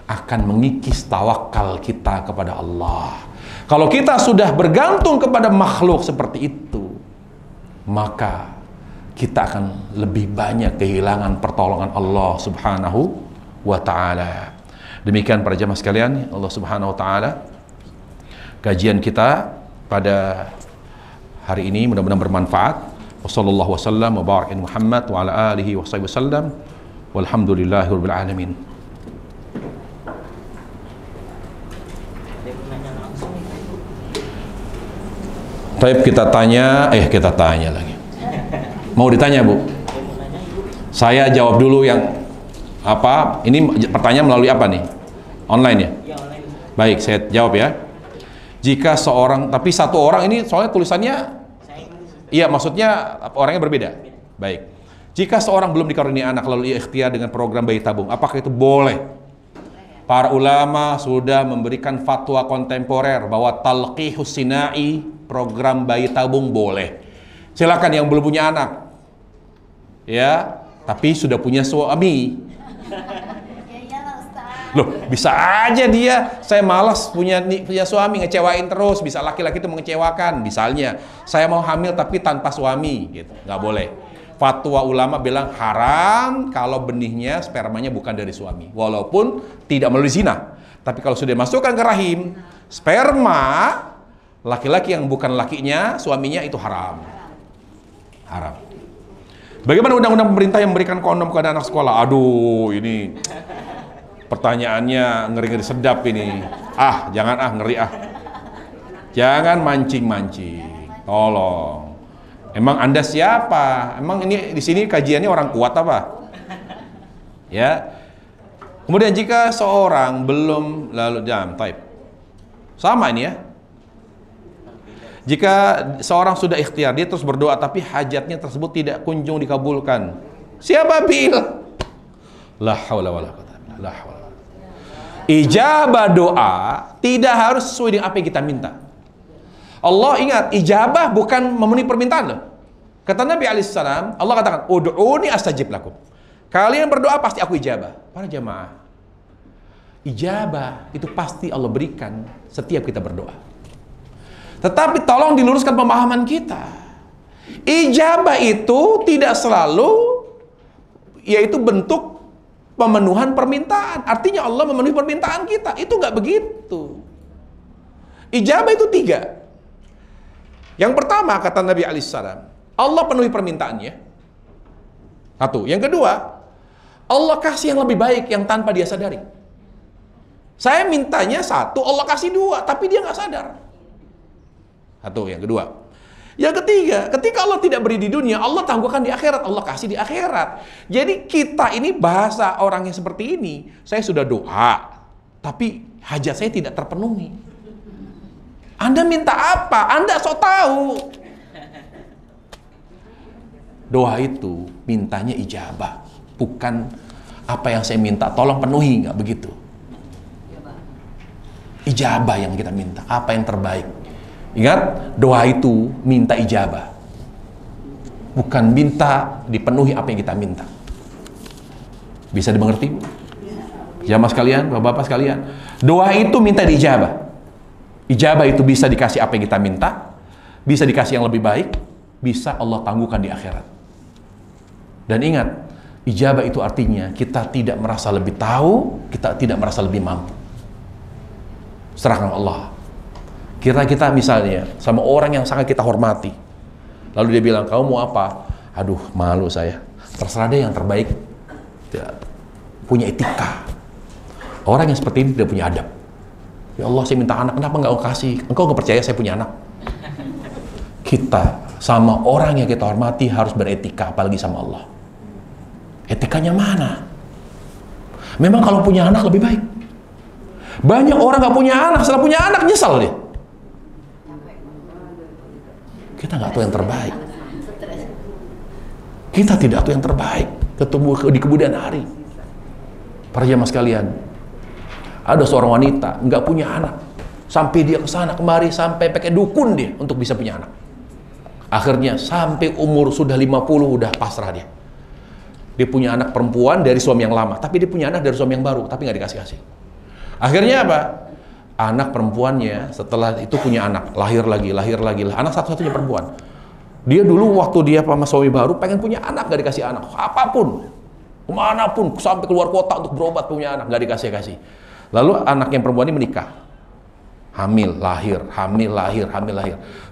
akan mengikis tawakal kita kepada Allah. Kalau kita sudah bergantung kepada makhluk seperti itu, maka kita akan lebih banyak kehilangan pertolongan Allah Subhanahu wa ta'ala. Demikian para jamaah sekalian, Allah Subhanahu wa ta'ala, kajian kita pada hari ini mudah-mudahan bermanfaat. Wassallallahu wasallam wa baraka Muhammad wa ala alihi wa sahbihi wasallam. Walhamdulillahirabbil alamin. Baik, kita tanya lagi. Mau ditanya, Bu? Saya jawab dulu yang apa? Ini pertanyaan melalui apa nih? Online ya? Baik, saya jawab ya. Jika seorang, tapi satu orang ini soalnya tulisannya, iya maksudnya orangnya berbeda. Baik. Jika seorang belum dikaruniai anak lalu ia ikhtiar dengan program bayi tabung, apakah itu boleh? Para ulama sudah memberikan fatwa kontemporer bahwa talqihus sinai, program bayi tabung, boleh. Silakan yang belum punya anak, ya, tapi sudah punya suami. Loh, bisa aja dia, saya malas punya suami, ngecewain terus. Bisa laki-laki itu mengecewakan. Misalnya, saya mau hamil tapi tanpa suami, gitu. Nggak boleh. Fatwa ulama bilang haram kalau benihnya, spermanya bukan dari suami. Walaupun tidak melalui zina. Tapi kalau sudah masukkan ke rahim, sperma laki-laki yang bukan lakinya, suaminya, itu haram. Haram. Bagaimana undang-undang pemerintah yang memberikan kondom kepada anak sekolah? Aduh, ini pertanyaannya ngeri-ngeri sedap ini. Jangan ngeri Jangan mancing-mancing. Tolong. Emang Anda siapa? Emang ini di sini kajiannya orang kuat apa? Ya. Kemudian jika seorang belum type. Sama ini ya. Jika seorang sudah ikhtiar, dia terus berdoa tapi hajatnya tersebut tidak kunjung dikabulkan. Siapa bil? La haula wala quwwata illa billah. Ijabah doa tidak harus sesuai dengan apa yang kita minta. Allah ingat, ijabah bukan memenuhi permintaan loh. Kata Nabi alaihissalam, Allah katakan, ud'uni astajib lakum. Kalian berdoa pasti aku ijabah. Para jamaah, ijabah itu pasti Allah berikan setiap kita berdoa. Tetapi tolong diluruskan pemahaman kita. Ijabah itu tidak selalu yaitu bentuk pemenuhan permintaan. Artinya Allah memenuhi permintaan kita. Itu nggak begitu. Ijabah itu 3. Yang pertama, kata Nabi alaihissalam, Allah penuhi permintaannya. 1. Yang kedua, Allah kasih yang lebih baik yang tanpa dia sadari. Saya mintanya 1, Allah kasih 2, tapi dia nggak sadar. 1. Yang kedua. Yang ketiga, ketika Allah tidak beri di dunia, Allah tangguhkan di akhirat, Allah kasih di akhirat. Jadi kita ini bahasa orang yang seperti ini, saya sudah doa, tapi hajat saya tidak terpenuhi. Anda minta apa? Anda sok tahu. Doa itu mintanya ijabah, bukan apa yang saya minta, tolong penuhi, nggak begitu. Ijabah yang kita minta, apa yang terbaik. Ingat, doa itu minta ijabah, bukan minta dipenuhi apa yang kita minta. Bisa dimengerti? Jamaah sekalian, bapak-bapak sekalian, doa itu minta diijabah. Ijabah itu bisa dikasih apa yang kita minta, bisa dikasih yang lebih baik, bisa Allah tangguhkan di akhirat. Dan ingat, ijabah itu artinya kita tidak merasa lebih tahu, kita tidak merasa lebih mampu. Serahkan Allah. Kita misalnya sama orang yang sangat kita hormati, lalu dia bilang, kamu mau apa? Aduh, malu saya. Terserah deh yang terbaik. Tidak punya etika. Orang yang seperti ini tidak punya adab. Ya Allah, saya minta anak, kenapa nggak kau kasih? Engkau nggak percaya saya punya anak? Kita sama orang yang kita hormati harus beretika, apalagi sama Allah. Etikanya mana? Memang kalau punya anak lebih baik. Banyak orang nggak punya anak, setelah punya anak nyesal dia. Kita nggak tahu yang terbaik. Kita tidak tahu yang terbaik. Ketemu di kemudian hari. Para jamaah sekalian, ada seorang wanita nggak punya anak, sampai dia kesana kemari, sampai pakai dukun dia untuk bisa punya anak. Akhirnya sampai umur sudah 50 udah pasrah dia. Dia punya anak perempuan dari suami yang lama, tapi dia punya anak dari suami yang baru, tapi nggak dikasih-kasih. Akhirnya apa? Anak perempuannya setelah itu punya anak, lahir lagi, anak satu-satunya perempuan. Dia dulu waktu dia sama suami baru pengen punya anak, gak dikasih anak, apapun, kemanapun, sampai keluar kota untuk berobat punya anak, gak dikasih-kasih. Lalu anak yang perempuan ini menikah, hamil, lahir.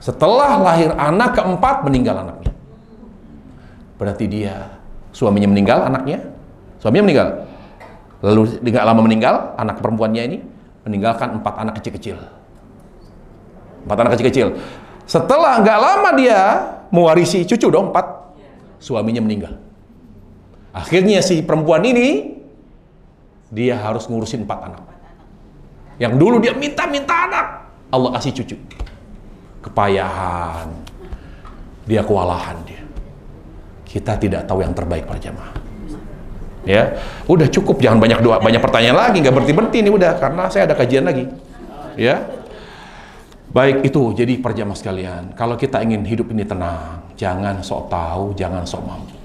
Setelah lahir anak keempat, meninggal anaknya. Berarti dia, suaminya meninggal, anaknya, suaminya meninggal. Lalu nggak lama meninggal, anak perempuannya ini meninggalkan 4 anak kecil-kecil. 4 anak kecil-kecil. Setelah nggak lama dia mewarisi cucu dong, 4. Suaminya meninggal. Akhirnya si perempuan ini dia harus ngurusin 4 anak. Yang dulu dia minta anak, Allah kasih cucu. Kepayahan, dia kewalahan dia. Kita tidak tahu yang terbaik para jamaah. Ya, udah cukup, jangan banyak doa, banyak pertanyaan lagi, nggak berhenti-berhenti nih udah, karena saya ada kajian lagi. Ya, baik itu. Jadi para jamaah sekalian, kalau kita ingin hidup ini tenang, jangan sok tahu, jangan sok mampu.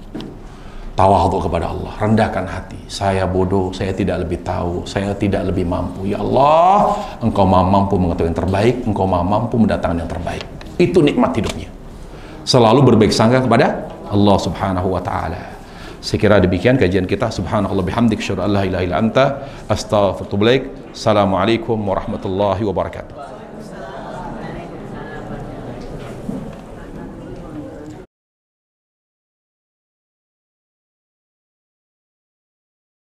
tawadhu kepada Allah, rendahkan hati. Saya bodoh, saya tidak lebih tahu, saya tidak lebih mampu. Ya Allah, Engkau Maha mampu mengetahui yang terbaik, Engkau Maha mampu mendatangkan yang terbaik. Itu nikmat hidupnya. Selalu berbaik sangka kepada Allah Subhanahu wa taala. Sekira demikian kajian kita. Subhanallah bihamdik, asyhadu an la ilaha illa anta, astaghfiruka wa atubu ilaik. Assalamualaikum warahmatullahi wabarakatuh.